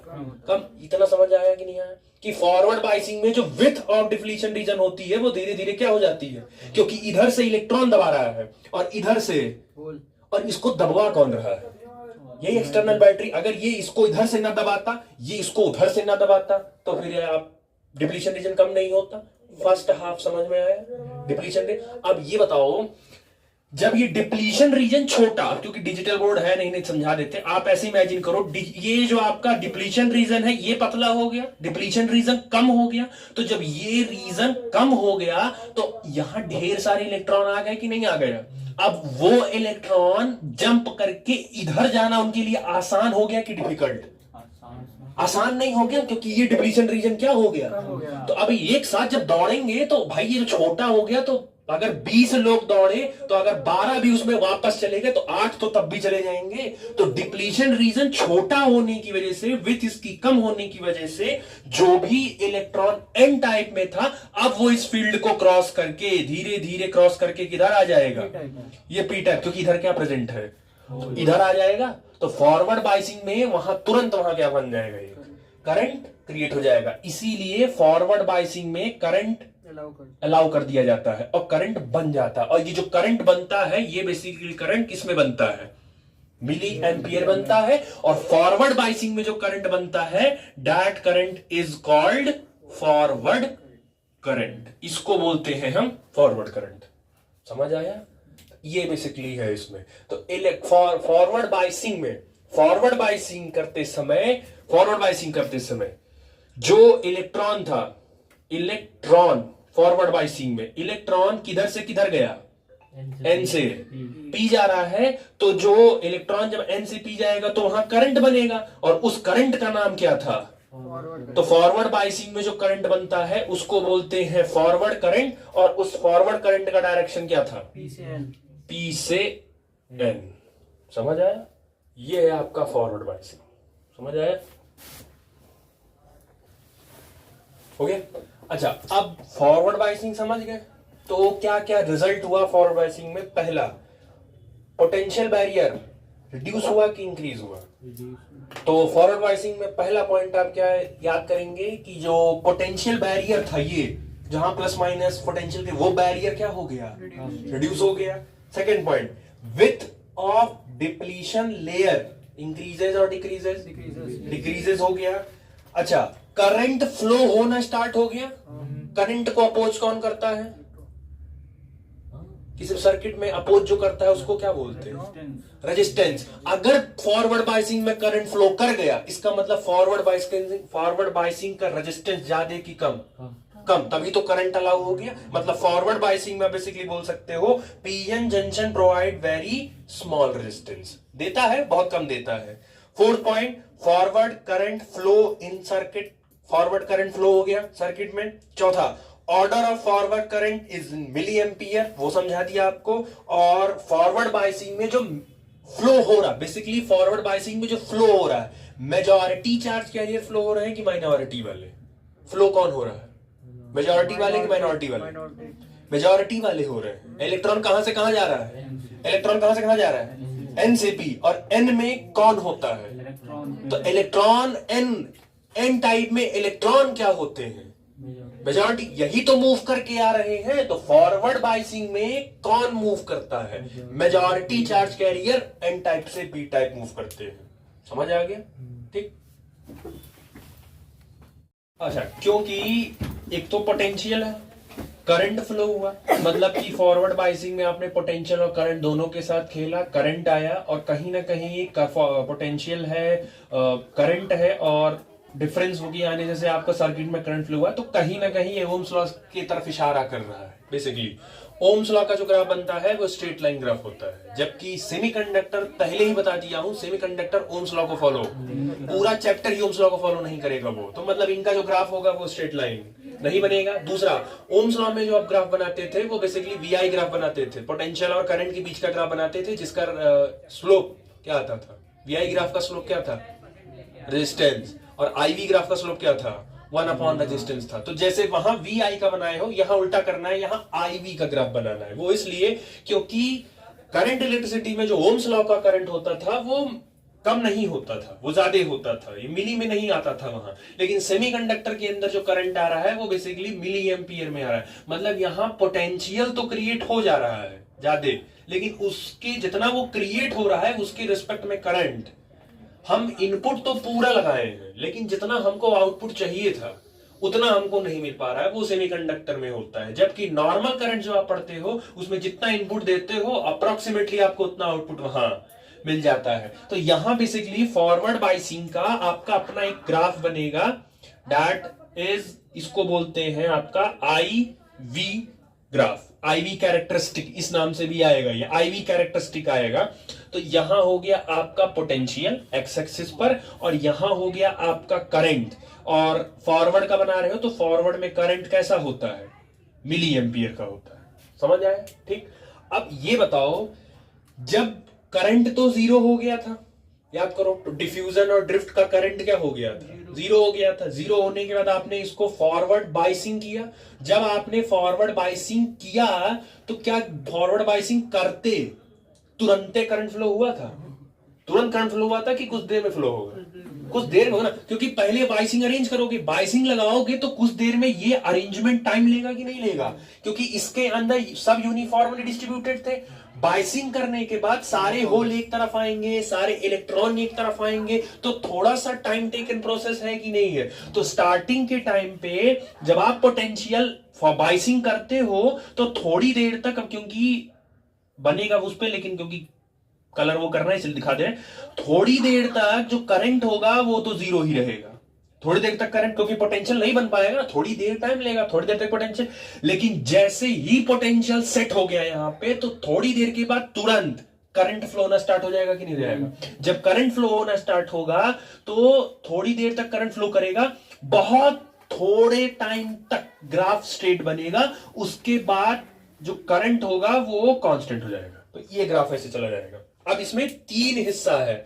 कम। इतना समझ आया कि नहीं आया, कि फॉरवर्ड बाइसिंग में जो विथ ऑफ डिप्लीशन रीजन होती है वो धीरे धीरे क्या हो जाती है, क्योंकि इधर से इलेक्ट्रॉन दबा रहा है और इधर से, और इसको दबा कौन रहा है, यही एक्सटर्नल बैटरी। अगर ये इसको इधर से ना दबाता, ये इसको उधर से ना दबाता, तो फिर आप डिप्लीशन रीजन कम नहीं होता। फर्स्ट हाफ समझ में आया, डिप्लीशन रीजन। अब ये बताओ, जब ये डिप्लीशन रीजन छोटा, क्योंकि डिजिटल बोर्ड है नहीं समझा देते, आप ऐसे इमेजिन करो, ये जो आपका डिप्लीशन रीजन है ये पतला हो गया, डिप्लीशन रीजन कम हो गया। तो जब ये रीजन कम हो गया तो यहां ढेर सारे इलेक्ट्रॉन आ गए कि नहीं आ गया। अब वो इलेक्ट्रॉन जंप करके इधर जाना उनके लिए आसान हो गया कि डिफिकल्ट, आसान नहीं हो गया, क्योंकि ये डिप्लीशन रीजन क्या हो गया। तो अब एक साथ जब दौड़ेंगे तो भाई ये जो छोटा हो गया, तो अगर 20 लोग दौड़े तो अगर 12 भी उसमें वापस चले गए तो 8 तो तब भी चले जाएंगे। तो डिप्लीशन रीजन छोटा होने की वजह से, विथ इसकी कम होने की वजह से, जो भी इलेक्ट्रॉन एन टाइप में था अब वो इस फील्ड को क्रॉस करके धीरे धीरे क्रॉस करके किधर आ जाएगा, ये पी टाइप, क्योंकि इधर क्या प्रेजेंट है, तो इधर आ जाएगा। तो फॉरवर्ड बाइसिंग में वहां तुरंत वहां क्या बन जाएगा, करंट क्रिएट हो जाएगा। इसीलिए फॉरवर्ड बाइसिंग में करंट अलाउ कर दिया जाता है और करंट बन जाता है। और ये जो करंट बनता है ये बेसिकली करंट किसमें बनता है, मिली एम्पियर बनता है। और फॉरवर्ड बाइसिंग में जो करंट बनता है, that current is called forward current, इसको बोलते हैं हम फॉरवर्ड करंट। समझ आया, ये बेसिकली है इसमें। तो फॉरवर्ड बाइसिंग में, फॉरवर्ड बाइसिंग करते समय जो इलेक्ट्रॉन था, इलेक्ट्रॉन फॉरवर्ड बाइसिंग में इलेक्ट्रॉन किधर से किधर गया, एन से पी जा रहा है। तो जो इलेक्ट्रॉन जब एन से पी जाएगा तो वहां करंट बनेगा, और उस करंट का नाम क्या था, तो फॉरवर्ड बाइसिंग में जो करंट बनता है उसको बोलते हैं फॉरवर्ड करंट। और उस फॉरवर्ड करंट का डायरेक्शन क्या था, पी से एन। समझ आया, ये है आपका फॉरवर्ड बाइसिंग। समझ आया, हो गया। अच्छा, अब फॉरवर्ड बाइसिंग समझ गए, तो क्या क्या रिजल्ट हुआ फॉरवर्ड बाइसिंग में। पहला, पोटेंशियल बैरियर रिड्यूस हुआ कि इंक्रीज हुआ। तो फॉरवर्ड बाइसिंग में पहला पॉइंट आप क्या याद करेंगे कि जो पोटेंशियल बैरियर था, ये जहां प्लस माइनस पोटेंशियल थे, वो बैरियर क्या हो गया, रिड्यूस हो गया। Second point, width of depletion layer increases और डिक्रीजेस, डिक्रीजेस हो गया। अच्छा, करंट फ्लो होना स्टार्ट हो गया। करंट को अपोज कौन करता है? किसी सर्किट में अपोज जो करता है उसको क्या बोलते हैं? रेजिस्टेंस। अगर फॉरवर्ड बाइसिंग में करंट फ्लो कर गया, इसका मतलब फॉरवर्ड बाइसिंग का रेजिस्टेंस ज्यादा की कम? कम, तभी तो करंट अलाउ हो गया। मतलब फॉरवर्ड बाइसिंग में बेसिकली बोल सकते हो PN junction provide very small resistance, देता है, बहुत कम देता है। Fourth point, forward current flow in circuit, forward current flow हो गया सर्किट में। चौथा, order of forward current is in milliampere, वो समझा दिया आपको। और फॉरवर्ड बाइसिंग में जो फ्लो हो रहा, बेसिकली फॉरवर्ड बाइसिंग में जो फ्लो हो रहा है, मेजॉरिटी चार्ज कैरियर फ्लो हो रहे हैं कि माइनॉरिटी वाले? फ्लो कौन हो रहा है? मेजॉरिटी वाले कि माइनॉरिटी वाले? मेजॉरिटी वाले हो रहे हैं। इलेक्ट्रॉन कहां से कहां जा रहा है? इलेक्ट्रॉन कहां से कहां जा रहा है? एन से पी। और एन में कौन होता है? तो इलेक्ट्रॉन एन टाइप में इलेक्ट्रॉन क्या होते हैं? मेजॉरिटी। यही तो मूव करके आ रहे हैं। तो फॉरवर्ड बाइसिंग में कौन मूव करता है? Majority charge carrier N type से पी टाइप मूव करते हैं। समझ आ गया? ठीक। अच्छा, क्योंकि एक तो पोटेंशियल है, करंट फ्लो हुआ, मतलब कि फॉरवर्ड बाइसिंग में आपने पोटेंशियल और करंट दोनों के साथ खेला, करंट आया और कहीं ना कहीं पोटेंशियल है, करंट है और डिफरेंस होगी आने, जैसे आपका सर्किट में करंट फ्लो हुआ, तो कहीं ना कहीं ये ओम्स लॉ की तरफ इशारा कर रहा है। बेसिकली ओम्स लॉ का जो ग्राफ बनता है वो स्ट्रेट लाइन ग्राफ होता है, जबकि सेमीकंडक्टर, पहले ही बता दिया हूं, सेमीकंडक्टर ओम्स लॉ को फॉलो, पूरा चैप्टर ही ओम्स लॉ को फॉलो नहीं करेगा वो, तो मतलब इनका जो ग्राफ होगा वो स्ट्रेट लाइन नहीं बनेगा। दूसरा, ओम्स लॉ में जो आप ग्राफ बनाते थे वो बेसिकली वीआई ग्राफ बनाते थे, पोटेंशियल और करंट के बीच का ग्राफ बनाते थे, जिसका स्लोप क्या आता था? वीआई ग्राफ का स्लोप क्या था? रेजिस्टेंस। और आईवी ग्राफ का स्लोप क्या था? 1 रेजिस्टेंस था। तो जैसे वहां वी आई का बनाए हो, यहां उल्टा करना है, यहां आईवी का ग्राफ बनाना है। वो इसलिए क्योंकि करंट इलेक्ट्रिसिटी में जो ओम्स लॉ का करंट होता था वो कम नहीं होता था, वो ज्यादा होता था, ये मिली में नहीं आता था वहां। लेकिन सेमीकंडक्टर के अंदर जो करंट आ रहा है वो बेसिकली मिली एम्पियर में आ रहा है। मतलब यहां पोटेंशियल तो क्रिएट हो जा रहा है ज्यादा, लेकिन उसके जितना वो क्रिएट हो रहा है उसके रिस्पेक्ट में करंट, हम इनपुट तो पूरा लगाए हैं लेकिन जितना हमको आउटपुट चाहिए था उतना हमको नहीं मिल पा रहा है, वो सेमीकंडक्टर में होता है। जबकि नॉर्मल करंट जो आप पढ़ते हो उसमें जितना इनपुट देते हो अप्रोक्सीमेटली आपको उतना आउटपुट वहां मिल जाता है। तो यहां बेसिकली फॉरवर्ड बाइसिंग का आपका अपना एक ग्राफ बनेगा, दैट इज, इसको बोलते हैं आपका आई वी ग्राफ, आईवी कैरेक्टरिस्टिक, इस नाम से भी आएगा, ये आईवी कैरेक्टरिस्टिक आएगा। तो यहां हो गया आपका पोटेंशियल एक्स एक्सिस पर, और यहां हो गया आपका करंट। और फॉरवर्ड का बना रहे हो तो फॉरवर्ड में करंट कैसा होता है? मिली एम्पियर का होता है। समझ आया? ठीक। अब ये बताओ, जब करंट तो जीरो हो गया था, याद करो, तो डिफ्यूजन और ड्रिफ्ट का करंट क्या हो गया था? जीरो हो गया था। जीरो होने के बाद आपने इसको फॉरवर्ड बाइसिंग किया। जब आपने फॉरवर्ड बाइसिंग किया तो क्या फॉरवर्ड बाइसिंग करते तुरंत करंट फ्लो हुआ था? तुरंत करंट फ्लो हुआ था कि कुछ देर में फ्लो होगा? कुछ देर में होगा ना, क्योंकि पहले बाइसिंग अरेंज करोगे, बाइसिंग लगाओगे तो कुछ देर में ये अरेंजमेंट टाइम लेगा कि नहीं लेगा, क्योंकि इसके अंदर सब यूनिफॉर्मली डिस्ट्रीब्यूटेड थे। बाइसिंग करने के बाद सारे होल एक तरफ आएंगे, सारे इलेक्ट्रॉन एक तरफ आएंगे, तो थोड़ा सा टाइम टेकन प्रोसेस है कि नहीं है? तो स्टार्टिंग के टाइम पे जब आप पोटेंशियल बाइसिंग करते हो तो थोड़ी देर तक, अब क्योंकि बनेगा उस पे, लेकिन क्योंकि कलर वो करना है इसलिए दिखा दे रहे हैं, थोड़ी देर तक जो करंट होगा वो तो जीरो ही रहेगा। थोड़ी देर तक करंट, क्योंकि पोटेंशियल नहीं बन पाएगा ना, थोड़ी देर टाइम लेगा, थोड़ी देर तक पोटेंशियल। लेकिन जैसे ही पोटेंशियल सेट हो गया यहां पे, तो थोड़ी देर के बाद तुरंत करंट फ्लो होना स्टार्ट हो जाएगा कि नहीं जाएगा? जब करंट फ्लो होना स्टार्ट होगा तो थोड़ी देर तक करंट फ्लो करेगा, बहुत थोड़े टाइम तक ग्राफ स्ट्रेट बनेगा, उसके बाद जो करंट होगा वो कांस्टेंट हो जाएगा। तो ये ग्राफ ऐसे चला जाएगा। अब इसमें 3 हिस्सा है,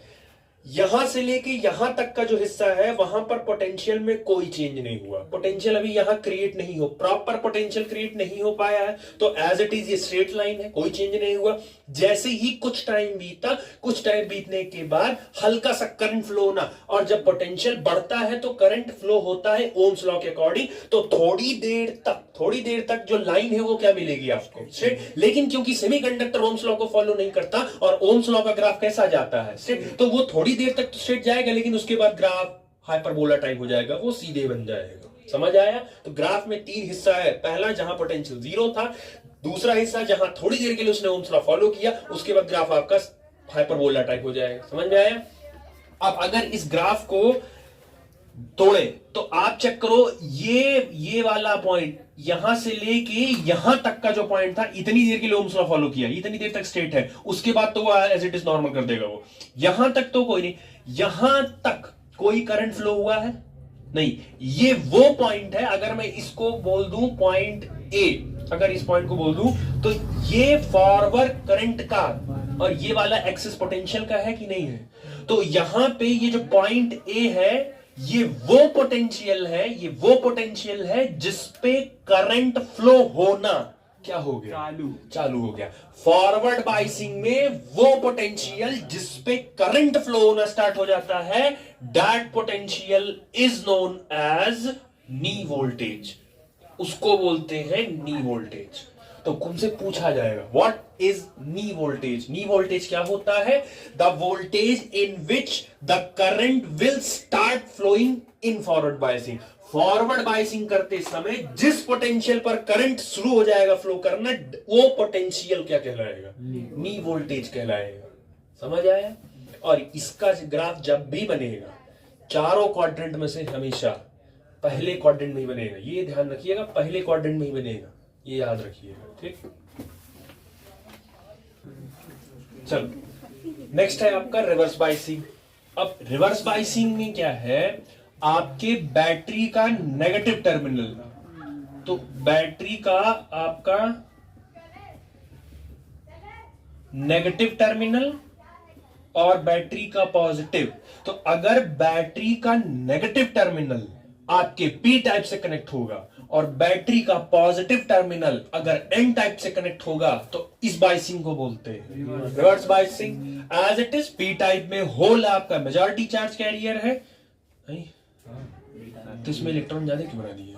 यहां से लेके यहां तक का जो हिस्सा है वहां पर पोटेंशियल में कोई चेंज नहीं हुआ, पोटेंशियल अभी यहां क्रिएट नहीं हो, प्रॉपर पोटेंशियल क्रिएट नहीं हो पाया है, तो एज इट इज ये स्ट्रेट लाइन है, कोई चेंज नहीं हुआ। जैसे ही कुछ टाइम बीता, कुछ टाइम बीतने के बाद हल्का सा करंट फ्लो होना, और जब पोटेंशियल बढ़ता है तो करंट फ्लो होता है ओम्स लॉ के अकॉर्डिंग। तो थोड़ी देर तक जो लाइन है वो क्या मिलेगी आपको? स्ट्रेट। लेकिन क्योंकि सेमीकंडक्टर ओम्स लॉ को फॉलो नहीं करता और ओम्स लॉ का ग्राफ कैसा जाता है? स्ट्रेट। तो वो थोड़ी देर तक तो स्ट्रेट जाएगा, लेकिन उसके बाद ग्राफ हाइपरबोला टाइप हो जाएगा, वो सीधे बन जाएगा। समझ आया? तो ग्राफ में 3 हिस्सा है, पहला जहां पोटेंशियल 0 था, दूसरा हिस्सा जहां थोड़ी देर के लिए उसने ओम्स लॉ फॉलो किया, उसके बाद ग्राफ आपका हाइपरबोला टाइप हो जाएगा। समझ में आया? अब अगर इस ग्राफ को तोड़े तो आप चेक करो, ये वाला पॉइंट यहां से लेके यहां तक का जो पॉइंट था, इतनी देर के लिए ओम्स लॉ फॉलो किया, इतनी देर तक स्ट्रेट है, उसके बाद तो वो एज इट इज नॉर्मल कर देगा। वो यहां तक तो कोई नहीं, यहां तक कोई करंट फ्लो हुआ है नहीं। ये वो पॉइंट है, अगर मैं इसको बोल दूं पॉइंट ए, अगर इस पॉइंट को बोल दूं तो ये फॉरवर्ड करंट का और ये वाला एक्सिस पोटेंशियल का है कि नहीं है? तो यहां पे ये जो पॉइंट ए है, ये वो पोटेंशियल है, ये वो पोटेंशियल है जिसपे करंट फ्लो होना क्या हो गया? चालू हो गया। फॉरवर्ड बाइसिंग में वो पोटेंशियल जिसपे करंट फ्लो होना स्टार्ट हो जाता है, that potential is known as knee voltage, उसको बोलते हैं नी वोल्टेज। तो तुमसे पूछा जाएगा what is knee voltage? Knee voltage क्या होता है? The voltage in which the current will start flowing in forward biasing. Forward biasing करते समय जिस पोटेंशियल पर करंट शुरू हो जाएगा फ्लो करना, वो पोटेंशियल क्या कहलाएगा? नी वोल्टेज कहलाएगा। समझ आया? और इसका ग्राफ जब भी बनेगा, चारों क्वाड्रेंट में से हमेशा पहले क्वाड्रेंट में ही बनेगा। ये ध्यान रखिएगा, पहले क्वाड्रेंट में ही बनेगा, ये याद रखिएगा। ठीक, चलो नेक्स्ट है आपका रिवर्स बाइसिंग। अब रिवर्स बाइसिंग में क्या है? आपके बैटरी का नेगेटिव टर्मिनल, तो बैटरी का आपका नेगेटिव टर्मिनल और बैटरी का पॉजिटिव। तो अगर बैटरी का नेगेटिव टर्मिनल आपके पी टाइप से कनेक्ट होगा और बैटरी का पॉजिटिव टर्मिनल अगर एन टाइप से कनेक्ट होगा, तो इस बाइसिंग को बोलते हैं reverse biasing. As it is P type में होल आपका मेजॉरिटी चार्ज कैरियर है, नहीं तो इसमें इलेक्ट्रॉन ज्यादा क्यों बना दिए?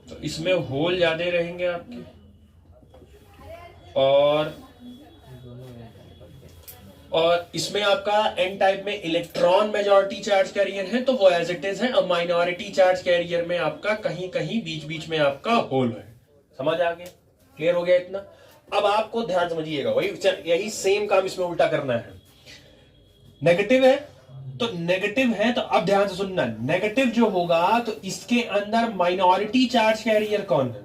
तो इसमें होल ज्यादा रहेंगे आपके, और इसमें आपका एन टाइप में इलेक्ट्रॉन मेजॉरिटी चार्ज कैरियर है, तो वो एज इट इज है। और माइनॉरिटी चार्ज कैरियर में आपका कहीं कहीं बीच बीच में आपका होल है। समझ आ गया? क्लियर हो गया इतना? अब आपको ध्यान समझिएगा, वही यही सेम काम इसमें उल्टा करना है। नेगेटिव है तो नेगेटिव है, तो अब ध्यान से सुनना, नेगेटिव जो होगा तो इसके अंदर माइनॉरिटी चार्ज कैरियर कौन है?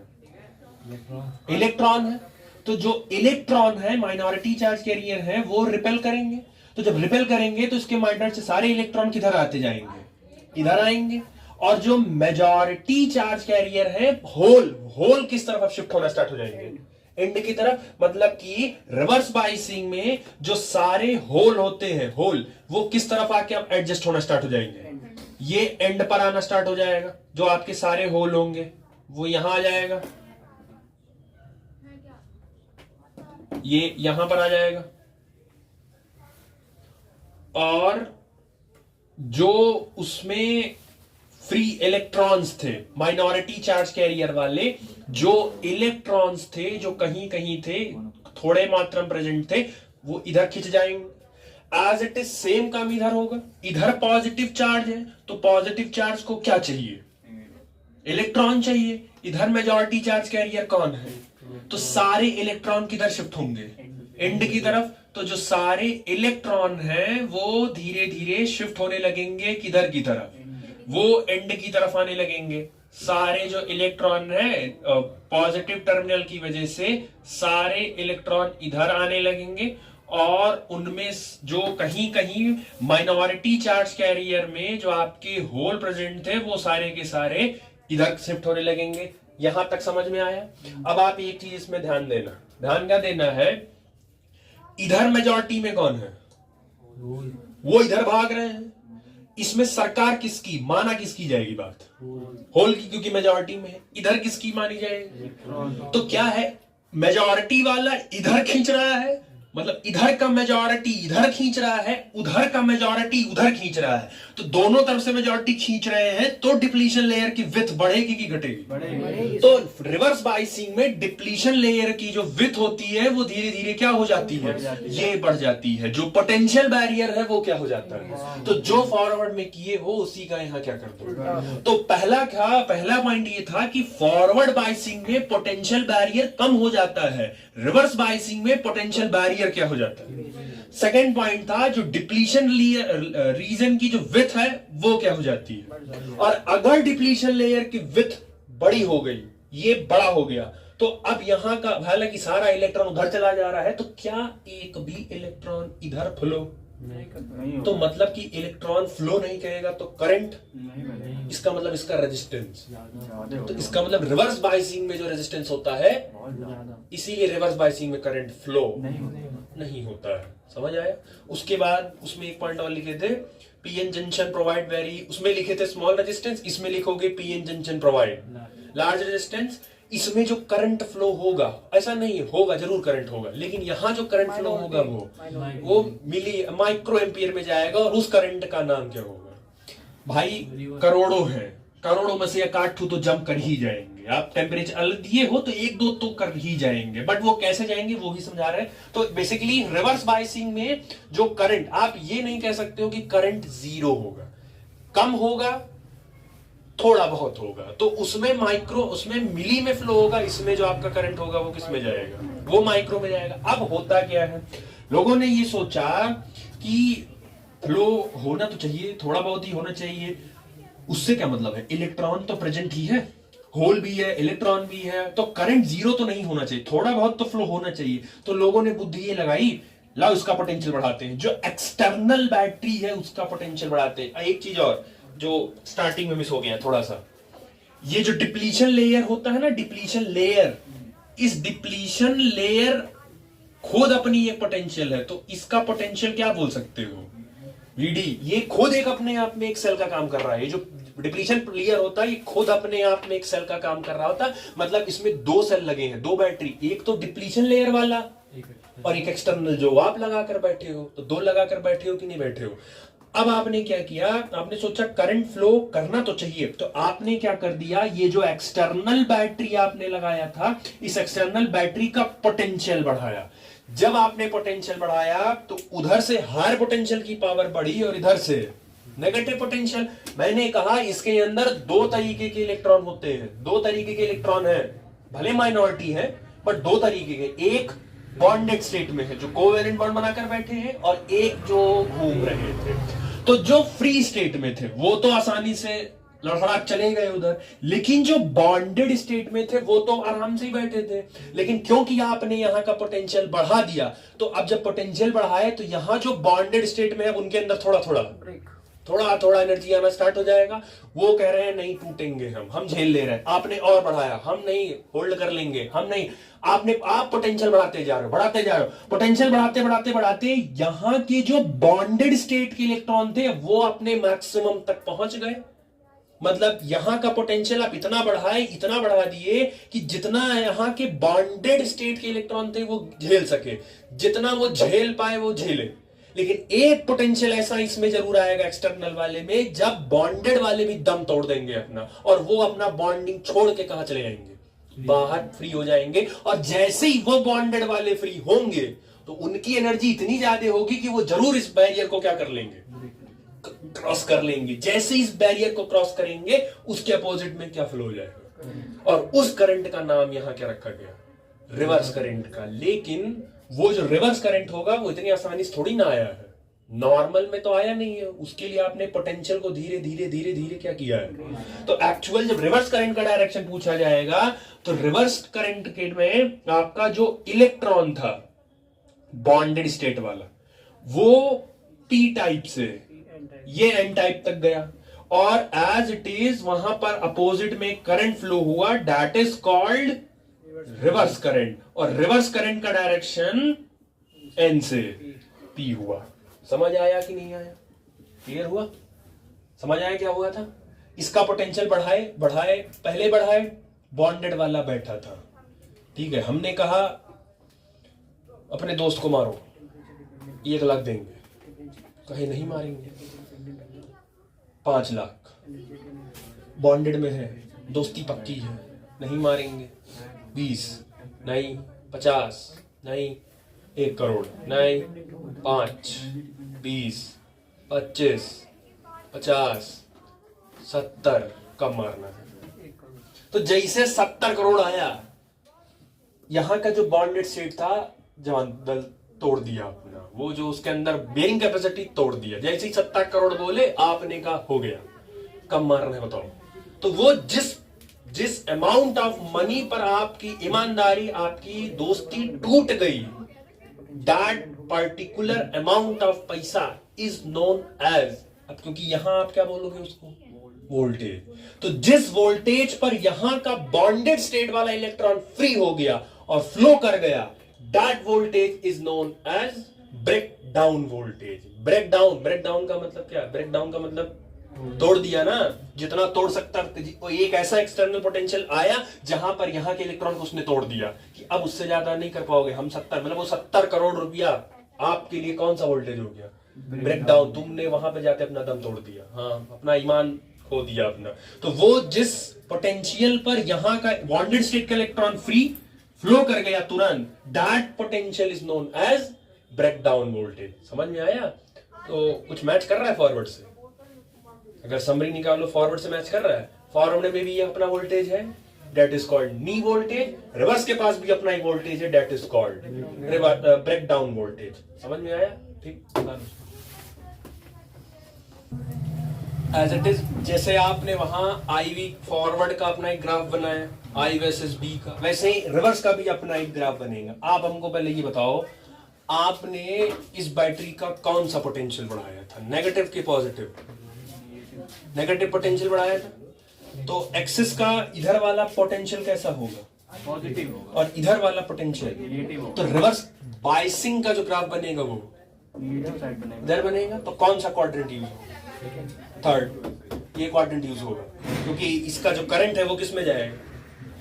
इलेक्ट्रॉन है। तो जो इलेक्ट्रॉन है, माइनॉरिटी चार्ज कैरियर है, वो रिपेल करेंगे। तो जब रिपेल करेंगे तो इसके माइनॉरिटी से सारे इलेक्ट्रॉन किधर आते जाएंगे? इधर आएंगे। और जो मेजॉरिटी चार्ज कैरियर है, होल किस तरफ अब शिफ्ट होना स्टार्ट हो जाएंगे? एंड की तरफ। मतलब कि रिवर्स बाइसिंग में जो सारे होल होते हैं, होल वो किस तरफ आके अब एडजस्ट होना स्टार्ट हो जाएंगे? ये एंड पर आना स्टार्ट हो जाएगा। जो आपके सारे होल होंगे वो यहां आ जाएगा, ये यहां पर आ जाएगा, और जो उसमें फ्री इलेक्ट्रॉन्स थे, माइनॉरिटी चार्ज कैरियर वाले जो इलेक्ट्रॉन्स थे, जो कहीं कहीं थे, थोड़े मात्रा में प्रेजेंट थे, वो इधर खिंच जाएंगे। एज इट इज सेम काम इधर होगा। इधर पॉजिटिव चार्ज है, तो पॉजिटिव चार्ज को क्या चाहिए? इलेक्ट्रॉन चाहिए। इधर मेजॉरिटी चार्ज कैरियर कौन है? तो सारे इलेक्ट्रॉन किधर शिफ्ट होंगे? एंड की तरफ। तो जो सारे इलेक्ट्रॉन हैं वो धीरे धीरे शिफ्ट होने लगेंगे किधर की तरफ? वो एंड की तरफ आने लगेंगे। सारे जो इलेक्ट्रॉन है पॉजिटिव टर्मिनल की वजह से सारे इलेक्ट्रॉन इधर आने लगेंगे, और उनमें जो कहीं कहीं माइनॉरिटी चार्ज कैरियर में जो आपके होल प्रेजेंट थे, वो सारे के सारे इधर शिफ्ट होने लगेंगे। यहां तक समझ में आया? अब आप एक चीज इसमें ध्यान देना, ध्यान क्या देना है? इधर मेजॉरिटी में कौन है? वो इधर भाग रहे हैं। इसमें सरकार किसकी, माना किसकी जाएगी बात? होल की, क्योंकि मेजॉरिटी में है। इधर किसकी मानी जाएगी? तो क्या है, मेजॉरिटी वाला इधर खींच रहा है मतलब इधर का मेजॉरिटी इधर खींच रहा है, उधर का मेजॉरिटी उधर खींच रहा है, तो दोनों तरफ से मेजॉरिटी खींच रहे हैं, तो डिप्लीशन लेयर की विड्थ बढ़ेगी कि घटेगी? बढ़ेगी। तो रिवर्स बाइसिंग में डिप्लीशन लेयर की जो विड्थ होती है वो धीरे धीरे क्या हो जाती है? ये बढ़ जाती है। जो पोटेंशियल बैरियर है वो क्या हो जाता है? तो जो फॉरवर्ड में किए हो उसी का यहां क्या कर दो। तो पहला पॉइंट ये था कि फॉरवर्ड बाइसिंग में पोटेंशियल बैरियर कम हो जाता है, रिवर्स बाइसिंग में पोटेंशियल बैरियर क्या हो जाता है। सेकेंड पॉइंट था जो डिप्लीशन रीजन की जो विड्थ है वो क्या हो जाती है। और अगर डिप्लीशन लेयर की विड्थ बड़ी हो गई, ये बड़ा हो गया, तो अब यहां का हालांकि सारा इलेक्ट्रॉन उधर चला जा रहा है, तो क्या एक भी इलेक्ट्रॉन इधर फ्लो नहीं, तो मतलब कि इलेक्ट्रॉन फ्लो नहीं करेगा तो करंट नहीं, इसका मतलब इसका रेजिस्टेंस, तो इसका मतलब रिवर्स बाइसिंग में जो रेजिस्टेंस होता है, इसीलिए रिवर्स बाइसिंग में करंट फ्लो नहीं होता है। समझ आया? उसके बाद उसमें एक पॉइंट और लिखे थे, पीएन जंक्शन प्रोवाइड वेरी, उसमें लिखे थे स्मॉल रेजिस्टेंस, इसमें लिखोगे PN junction provide large resistance. इसमें जो करंट फ्लो होगा, ऐसा नहीं होगा, जरूर करंट होगा, लेकिन यहां जो करंट फ्लो होगा वो मिली माइक्रो एम्पियर में जाएगा, और उस करंट का नाम क्या होगा? भाई करोड़ों है, करोड़ों में से 1-8 तो जंप कर ही जाएंगे। आप टेम्परेचर अलग दिए हो तो 1-2 तो कर ही जाएंगे, बट वो कैसे जाएंगे वो भी समझा रहे हैं। तो बेसिकली रिवर्स बाइसिंग में जो करंट, आप ये नहीं कह सकते हो कि करंट 0 होगा, कम होगा, थोड़ा बहुत होगा, तो उसमें मिली में फ्लो होगा, इसमें जो आपका करंट होगा वो किस में जाएगा? वो माइक्रो में जाएगा। अब होता क्या है, लोगों ने ये सोचा कि फ्लो होना तो चाहिए, थोड़ा बहुत ही होना चाहिए, उससे क्या मतलब है? इलेक्ट्रॉन तो प्रेजेंट ही है, होल भी है, इलेक्ट्रॉन भी है, तो करंट 0 तो नहीं होना चाहिए, थोड़ा बहुत तो फ्लो होना चाहिए। तो लोगों ने बुद्धि ये लगाई, लाओ इसका पोटेंशियल बढ़ाते हैं, जो एक्सटर्नल बैटरी है उसका पोटेंशियल बढ़ाते हैं। एक चीज और जो स्टार्टिंग में मिस हो गया थोड़ा सा, ये जो डिप्लीशन लेयर होता है ना, डिप्लीशन लेयर, इस डिप्लीशन लेयर खुद अपनी एक पोटेंशियल है, तो इसका पोटेंशियल क्या बोल सकते हो? वीडी। ये खुद एक अपने आप में एक सेल का काम कर रहा है। ये जो डिप्लीशन लेयर होता है ये खुद अपने आप में एक सेल का काम कर रहा होता है। मतलब इसमें 2 सेल लगे हैं, 2 बैटरी, एक तो डिप्लीशन लेयर वाला और एक एक्सटर्नल जो आप लगाकर बैठे हो। तो 2 लगाकर बैठे हो कि नहीं बैठे हो? अब आपने क्या किया, आपने सोचा करंट फ्लो करना तो चाहिए, तो आपने क्या कर दिया, ये जो एक्सटर्नल बैटरी आपने लगाया था, इस एक्सटर्नल बैटरी का पोटेंशियल बढ़ाया। जब आपने पोटेंशियल बढ़ाया तो उधर से हायर पोटेंशियल की पावर बढ़ी और इधर से नेगेटिव पोटेंशियल। मैंने कहा इसके अंदर 2 तरीके के इलेक्ट्रॉन होते हैं, 2 तरीके के इलेक्ट्रॉन है, भले माइनॉरिटी है बट 2 तरीके के। एक बॉन्डेड स्टेट में है जो कोवेलेंट बॉन्ड बनाकर बैठे हैं, और एक जो घूम रहे थे। तो जो फ्री स्टेट में थे वो तो आसानी से लड़खड़ाक चले गए उधर, लेकिन जो बॉन्डेड स्टेट में थे वो तो आराम से ही बैठे थे। लेकिन क्योंकि आपने यहां का पोटेंशियल बढ़ा दिया, तो अब जब पोटेंशियल बढ़ाए तो यहां जो बॉन्डेड स्टेट में है उनके अंदर थोड़ा थोड़ा एनर्जी आना स्टार्ट हो जाएगा। वो कह रहे हैं नहीं टूटेंगे, हम झेल ले रहे हैं। आपने और बढ़ाया, हम नहीं, होल्ड कर लेंगे, हम नहीं। आप पोटेंशियल बढ़ाते जा रहे हो, पोटेंशियल बढ़ाते यहां के जो बॉन्डेड स्टेट के इलेक्ट्रॉन थे वो अपने मैक्सिमम तक पहुंच गए। मतलब यहां का पोटेंशियल आप इतना बढ़ा दिए कि जितना यहां के बॉन्डेड स्टेट के इलेक्ट्रॉन थे वो झेल सके, जितना वो झेल पाए वो झेले। लेकिन एक पोटेंशियल ऐसा इसमें जरूर आएगा एक्सटर्नल वाले में, जब बॉन्डेड वाले भी दम तोड़ देंगे अपना, और वो अपना बॉन्डिंग छोड़ के कहां चले जाएंगे? बाहर फ्री हो जाएंगे। और जैसे ही वो बॉन्डेड वाले फ्री होंगे तो उनकी एनर्जी इतनी ज्यादा होगी कि वो जरूर इस बैरियर को क्या कर लेंगे? क्रॉस कर लेंगे। जैसे इस बैरियर को क्रॉस करेंगे उसके अपोजिट में क्या फ्लो हो जाएगा, और उस करंट का नाम यहां क्या रखा गया? रिवर्स करंट का। लेकिन वो जो रिवर्स करंट होगा वो इतनी आसानी से थोड़ी ना आया है, नॉर्मल में तो आया नहीं है। उसके लिए आपने पोटेंशियल को धीरे धीरे क्या किया है। तो एक्चुअल जब रिवर्स करंट का डायरेक्शन पूछा जाएगा तो रिवर्स करंट के में आपका जो इलेक्ट्रॉन था बॉन्डेड स्टेट वाला, वो पी टाइप से ये एन टाइप तक गया, और एज इट इज वहां पर अपोजिट में करंट फ्लो हुआ, that is called reverse current. और रिवर्स करंट का डायरेक्शन एन से पी हुआ। समझ आया कि नहीं आया? क्लियर हुआ? समझ आया क्या हुआ था? इसका पोटेंशियल पहले बढ़ाए, बॉन्डेड वाला बैठा था, ठीक है। हमने कहा अपने दोस्त को मारो, 1 लाख देंगे। कहे नहीं मारेंगे। 5 लाख बॉन्डेड में है, दोस्ती पक्की है, नहीं मारेंगे। 20 नहीं, 50 नहीं, 1 करोड़ नहीं, 5, 20, 25, 50, 70 कम मारना है। तो जैसे 70 करोड़ आया, यहां का जो बॉन्डेड स्टेट था जवान तोड़ दिया अपना, वो जो उसके अंदर बेरिंग कैपेसिटी तोड़ दिया। जैसे ही 70 करोड़ बोले, आपने कहा हो गया, कम मारना है बताओ। तो वो जिस अमाउंट ऑफ मनी पर आपकी ईमानदारी, आपकी दोस्ती टूट गई, दैट पर्टिकुलर अमाउंट ऑफ पैसा इज नोन एज, अब क्योंकि यहां आप क्या बोलोगे उसको, वोल्टेज। तो जिस वोल्टेज पर यहां का बॉन्डेड स्टेट वाला इलेक्ट्रॉन फ्री हो गया और फ्लो कर गया, that voltage is known as breakdown voltage. Breakdown का मतलब क्या? ब्रेक डाउन का मतलब तोड़ दिया ना, जितना तोड़ सकता। एक ऐसा एक्सटर्नल पोटेंशियल आया जहां पर यहां के इलेक्ट्रॉन को उसने तोड़ दिया कि अब उससे ज्यादा नहीं कर पाओगे हम। 70 मतलब वो 70 करोड़ रुपया आपके लिए कौन सा वोल्टेज हो गया? Breakdown. तुमने वहां पे जाके अपना दम तोड़ दिया, हाँ, अपना ईमान खो दिया अपना। तो वो जिस पोटेंशियल पर यहां का बॉन्डेड स्टेट का इलेक्ट्रॉन फ्री फ्लो कर गया तुरंत, that potential is known as breakdown voltage. समझ में आया? तो कुछ मैच कर रहा है फॉरवर्ड से? अगर समरी निकालो, फॉरवर्ड से मैच कर रहा है। फॉरवर्ड में भी ये अपना वोल्टेज है, that is called knee voltage. Reverse के पास भी अपना ही वोल्टेज है, that is called breakdown voltage. समझ में आया? ठीक, एज इट इज। जैसे आपने वहां IV फॉरवर्ड का अपना एक ग्राफ बनाया, I वर्सेस B का, वैसे ही रिवर्स का भी अपना एक ग्राफ बनेगा। आप हमको पहले ये बताओ, आपने इस बैटरी का कौन सा पोटेंशियल बढ़ाया था, नेगेटिव के पॉजिटिव? नेगेटिव पोटेंशियल बढ़ाया था। तो एक्सिस का इधर वाला पोटेंशियल कैसा होगा? पॉजिटिव होगा। और इधर वाला पोटेंशियल नेगेटिव होगा। तो रिवर्स बाइसिंग का जो ग्राफ बनेगा वो नेगेटिव साइड बनेगा। इधर बनेगा। तो कौन सा क्वाड्रेंट यूज होगा? थर्ड। ये क्वाड्रेंट यूज होगा क्योंकि इसका जो करंट है वो किस में जाएगा?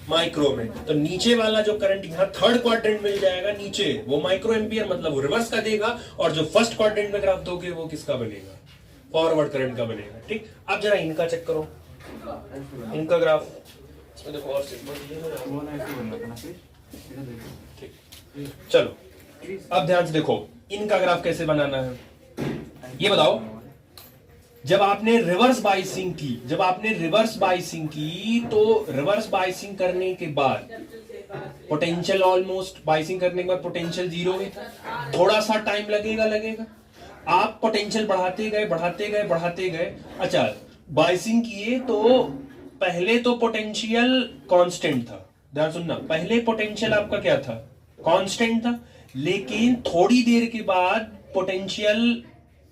माइक्रो में। तो नीचे वाला जो करंट यहाँ थर्ड क्वाड्रेंट में जाएगा नीचे, वो माइक्रो एम्पियर, मतलब वो रिवर्स का देगा। और जो फर्स्ट क्वाड्रेंट में ग्राफ दोगे वो किसका बनेगा? फॉरवर्ड करंट का बनेगा। ठीक, अब जरा इनका चेक करो, इनका ग्राफ। इसमें देखो और ठीक, चलो अब ध्यान से देखो इनका ग्राफ कैसे बनाना है। ये बताओ, जब आपने रिवर्स बाइसिंग की, तो रिवर्स बाइसिंग करने के बाद पोटेंशियल ऑलमोस्ट, बाइसिंग करने के बाद पोटेंशियल 0 ही था। थोड़ा सा टाइम लगेगा। आप पोटेंशियल बढ़ाते गए। अच्छा, बाइसिंग किए तो पहले तो पोटेंशियल कांस्टेंट था। ध्यान सुनना, पहले पोटेंशियल आपका क्या था? कांस्टेंट था। लेकिन थोड़ी देर के बाद पोटेंशियल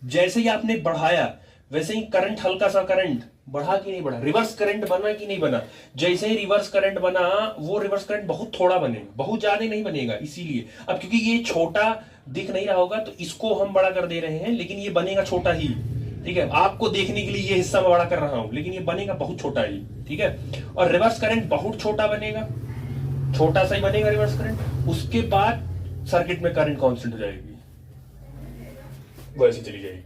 जैसे ही आपने बढ़ाया, वैसे ही करंट, हल्का सा करंट बढ़ा कि नहीं बढ़ा? रिवर्स करंट बना कि नहीं बना? जैसे ही रिवर्स करंट बना, वो रिवर्स करंट बहुत थोड़ा बनेगा, बहुत ज्यादा नहीं बनेगा। इसीलिए अब क्योंकि ये छोटा दिख नहीं रहा होगा तो इसको हम बड़ा कर दे रहे हैं, लेकिन ये बनेगा छोटा ही। ठीक है, आपको देखने के लिए ये हिस्सा मैं बड़ा कर रहा हूं, लेकिन ये बनेगा बहुत छोटा ही। ठीक है, और रिवर्स करंट बहुत छोटा बनेगा, छोटा सा ही बनेगा रिवर्स करंट। उसके बाद सर्किट में करंट कांस्टेंट हो जाएगी, वैसे चली जाएगी।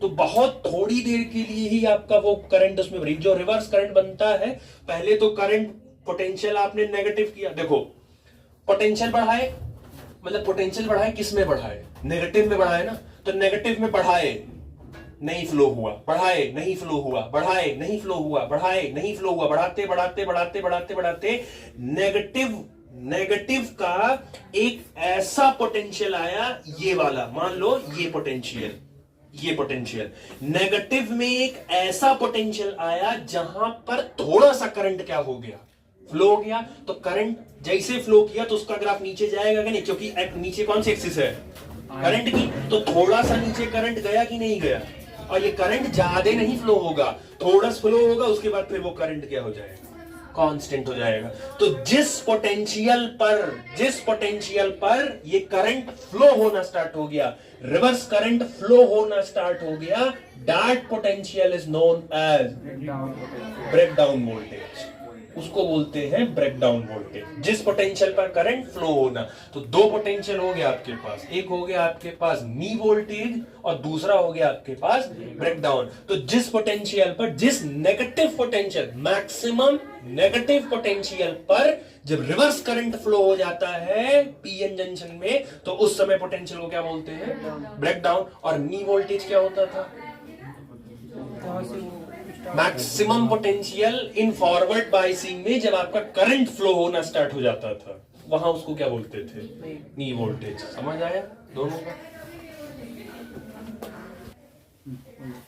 तो बहुत थोड़ी देर के लिए ही आपका वो करंट उसमें बढ़ेगी। जो रिवर्स करंट बनता है, पहले तो करंट पोटेंशियल आपने नेगेटिव किया। देखो, पोटेंशियल बढ़ाए, मतलब पोटेंशियल बढ़ाए किस में बढ़ाए? नेगेटिव में बढ़ाए ना। तो नेगेटिव में बढ़ाए, नहीं फ्लो हुआ, बढ़ाए नहीं फ्लो हुआ, बढ़ाए नहीं फ्लो हुआ, बढ़ाए नहीं फ्लो हुआ, बढ़ाते नेगेटिव का एक ऐसा पोटेंशियल आया, ये वाला, मान लो ये पोटेंशियल नेगेटिव में एक ऐसा पोटेंशियल आया जहां पर थोड़ा सा करंट क्या हो गया? फ्लो हो गया। तो करंट जैसे फ्लो किया तो उसका ग्राफ नीचे जाएगा कि नहीं? क्योंकि नीचे कौन सी एक्सिस है? करंट की। तो थोड़ा सा नीचे करंट गया कि नहीं गया? और ये करंट ज्यादा नहीं फ्लो होगा, थोड़ा फ्लो होगा, उसके बाद फिर वो करंट क्या हो जाएगा? कांस्टेंट हो जाएगा। तो जिस पोटेंशियल पर ये करंट फ्लो होना स्टार्ट हो गया, रिवर्स करंट फ्लो होना स्टार्ट हो गया, that potential is known as breakdown voltage. उसको बोलते हैं ब्रेकडाउन वोल्टेज। जिस पोटेंशियल पर करंट फ्लो होना, तो दो पोटेंशियल हो गया आपके पास, एक हो गया आपके पास नी वोल्टेज और दूसरा हो गया आपके पास ब्रेकडाउन। तो जिस पोटेंशियल पर, जिस negative potential, maximum negative potential पर जब रिवर्स करंट फ्लो हो जाता है पीएन जंक्शन में, तो उस समय पोटेंशियल को क्या बोलते हैं, ब्रेकडाउन। और नी वोल्टेज क्या होता था, maximum potential in forward biasing में जब आपका करंट फ्लो होना स्टार्ट हो जाता था, वहां उसको क्या बोलते थे, नी वोल्टेज। समझ आया दोनों का?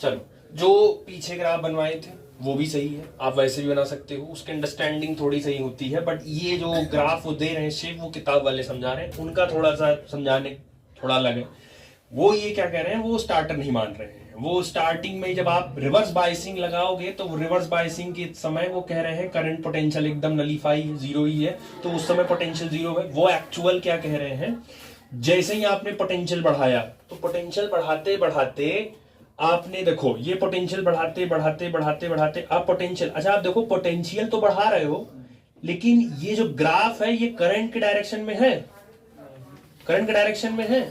चलो, जो पीछे ग्राफ बनवाए थे वो भी सही है, आप वैसे भी बना सकते हो, उसकी अंडरस्टैंडिंग थोड़ी सही होती है, बट ये जो ग्राफ वो दे रहे हैं शेप, वो किताब वाले समझा रहे हैं, उनका थोड़ा सा समझाने थोड़ा अलग है। वो ये क्या कह रहे हैं, वो स्टार्टर नहीं मान रहे हैं। वो स्टार्टिंग में जब आप रिवर्स बायसिंग लगाओगे, तो रिवर्स बायसिंग के समय वो कह रहे हैं करंट पोटेंशियल एकदम नलीफाई जीरो ही है, तो उस समय पोटेंशियल जीरो है। वो एक्चुअल क्या कह रहे हैं, जैसे ही आपने पोटेंशियल बढ़ाया, तो पोटेंशियल बढ़ाते बढ़ाते आपने देखो, ये पोटेंशियल बढ़ाते बढ़ाते बढ़ाते बढ़ाते आप पोटेंशियल, अच्छा आप देखो पोटेंशियल तो बढ़ा रहे हो, लेकिन ये जो ग्राफ है ये करंट के डायरेक्शन में है, करंट के डायरेक्शन में है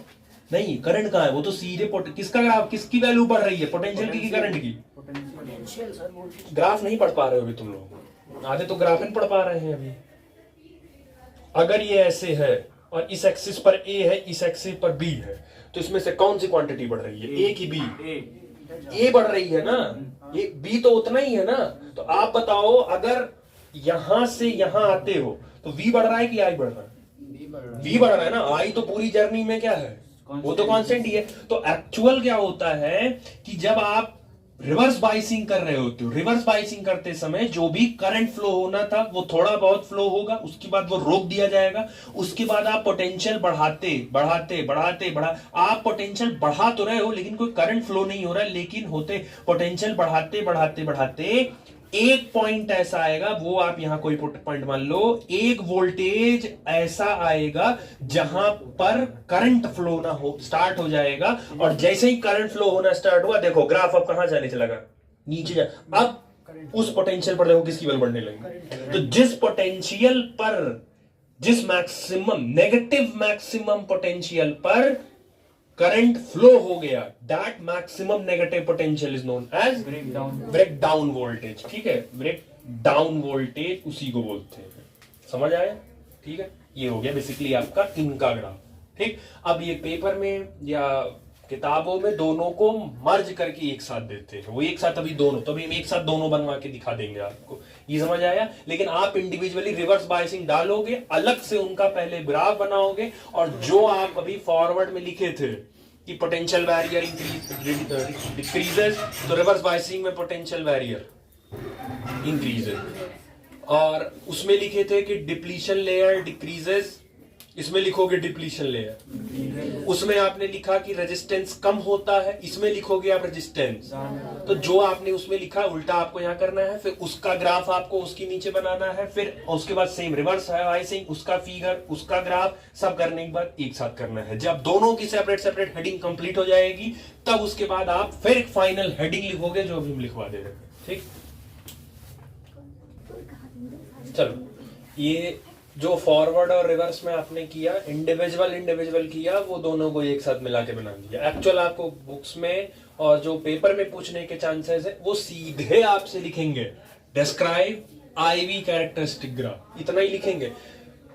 नहीं। करंट कहां है, वो तो सीधे किसका ग्राफ, किसकी वैल्यू बढ़ रही है, पोटेंशियल की करंट की? ग्राफ नहीं पढ़ पा रहे हो अभी तुम लोग, आधे तो ग्राफ नहीं पढ़ पा रहे हैं अभी। अगर ये ऐसे है और इस एक्सिस पर ए है, इस एक्सिस पर बी है, तो इसमें से कौन सी क्वांटिटी बढ़ रही है, ए की बी? ए बढ़ रही है ना, ये बी तो उतना ही है ना। तो आप बताओ, अगर यहां से यहां आते हो तो वी बढ़ रहा है कि आई बढ़ रहा है? वी बढ़ रहा है ना। आई तो पूरी जर्नी में क्या है, वो तो कांस्टेंट ही है। तो एक्चुअल क्या होता है कि जब आप रिवर्स बाइसिंग कर रहे होते हो, रिवर्स बाइसिंग करते समय जो भी करंट फ्लो होना था वो थोड़ा बहुत फ्लो होगा, उसके बाद वो रोक दिया जाएगा। उसके बाद आप पोटेंशियल बढ़ाते बढ़ाते बढ़ाते आप पोटेंशियल बढ़ा तो रहे हो, लेकिन कोई करंट फ्लो नहीं हो रहा है, लेकिन होते पोटेंशियल बढ़ाते बढ़ाते बढ़ाते एक पॉइंट ऐसा आएगा, वो आप यहां कोई पॉइंट मान लो, एक वोल्टेज ऐसा आएगा जहां पर करंट फ्लो ना हो स्टार्ट हो जाएगा। और जैसे ही करंट फ्लो होना स्टार्ट हुआ, देखो ग्राफ अब कहां जाने लगा, नीचे जा। अब उस पोटेंशियल पर देखो किसकी वैल्यू बढ़ने लगी। तो जिस पोटेंशियल पर, जिस मैक्सिमम नेगेटिव मैक्सिमम पोटेंशियल पर करंट फ्लो हो गया, that maximum negative potential is known as breakdown voltage. ठीक है, ब्रेक डाउन वोल्टेज उसी को बोलते हैं। समझ आया? ठीक है, ये हो गया बेसिकली आपका इनका ग्राफ। ठीक, अब ये पेपर में या किताबों में दोनों को मर्ज करके एक साथ देते हैं, वो एक साथ अभी दोनों, तो अभी हम एक साथ दोनों बनवा के दिखा देंगे आपको। ये समझ आया? लेकिन आप इंडिविजुअली रिवर्स बायसिंग डालोगे, अलग से उनका पहले ग्राफ बनाओगे, और जो आप अभी फॉरवर्ड में लिखे थे कि पोटेंशियल बैरियर डिक्रीजेस, तो रिवर्स बायसिंग में पोटेंशियल बैरियर इंक्रीजेस, और उसमें लिखे थे कि डिप्लीशन लेयर डिक्रीजेस, इसमें लिखोगे डिप्लीशन लेयर। उसमें आपने लिखा कि रेजिस्टेंस कम होता है, इसमें लिखोगे आप रेजिस्टेंस। तो जो आपने उसमें लिखा उल्टा आपको यहां करना है, फिर उसका ग्राफ आपको उसके नीचे बनाना है, फिर उसके बाद सेम रिवर्स है बायसिंग, उसका फिगर, उसका ग्राफ, सब करने के बाद एक साथ करना है। जब दोनों की सेपरेट सेपरेट हेडिंग कंप्लीट हो जाएगी, तब उसके बाद आप फिर एक फाइनल हेडिंग लिखोगे जो अभी हम लिखवा दे रहे हैं। ठीक, चलो, ये जो फॉरवर्ड और रिवर्स में आपने किया, इंडिविजुअल किया, वो दोनों को एक साथ मिला के बना दिया। एक्चुअल आपको बुक्स में और जो पेपर में पूछने के चांसेस है, वो सीधे आपसे लिखेंगे डिस्क्राइब आईवी कैरेक्टरिस्टिक ग्राफ, इतना ही लिखेंगे।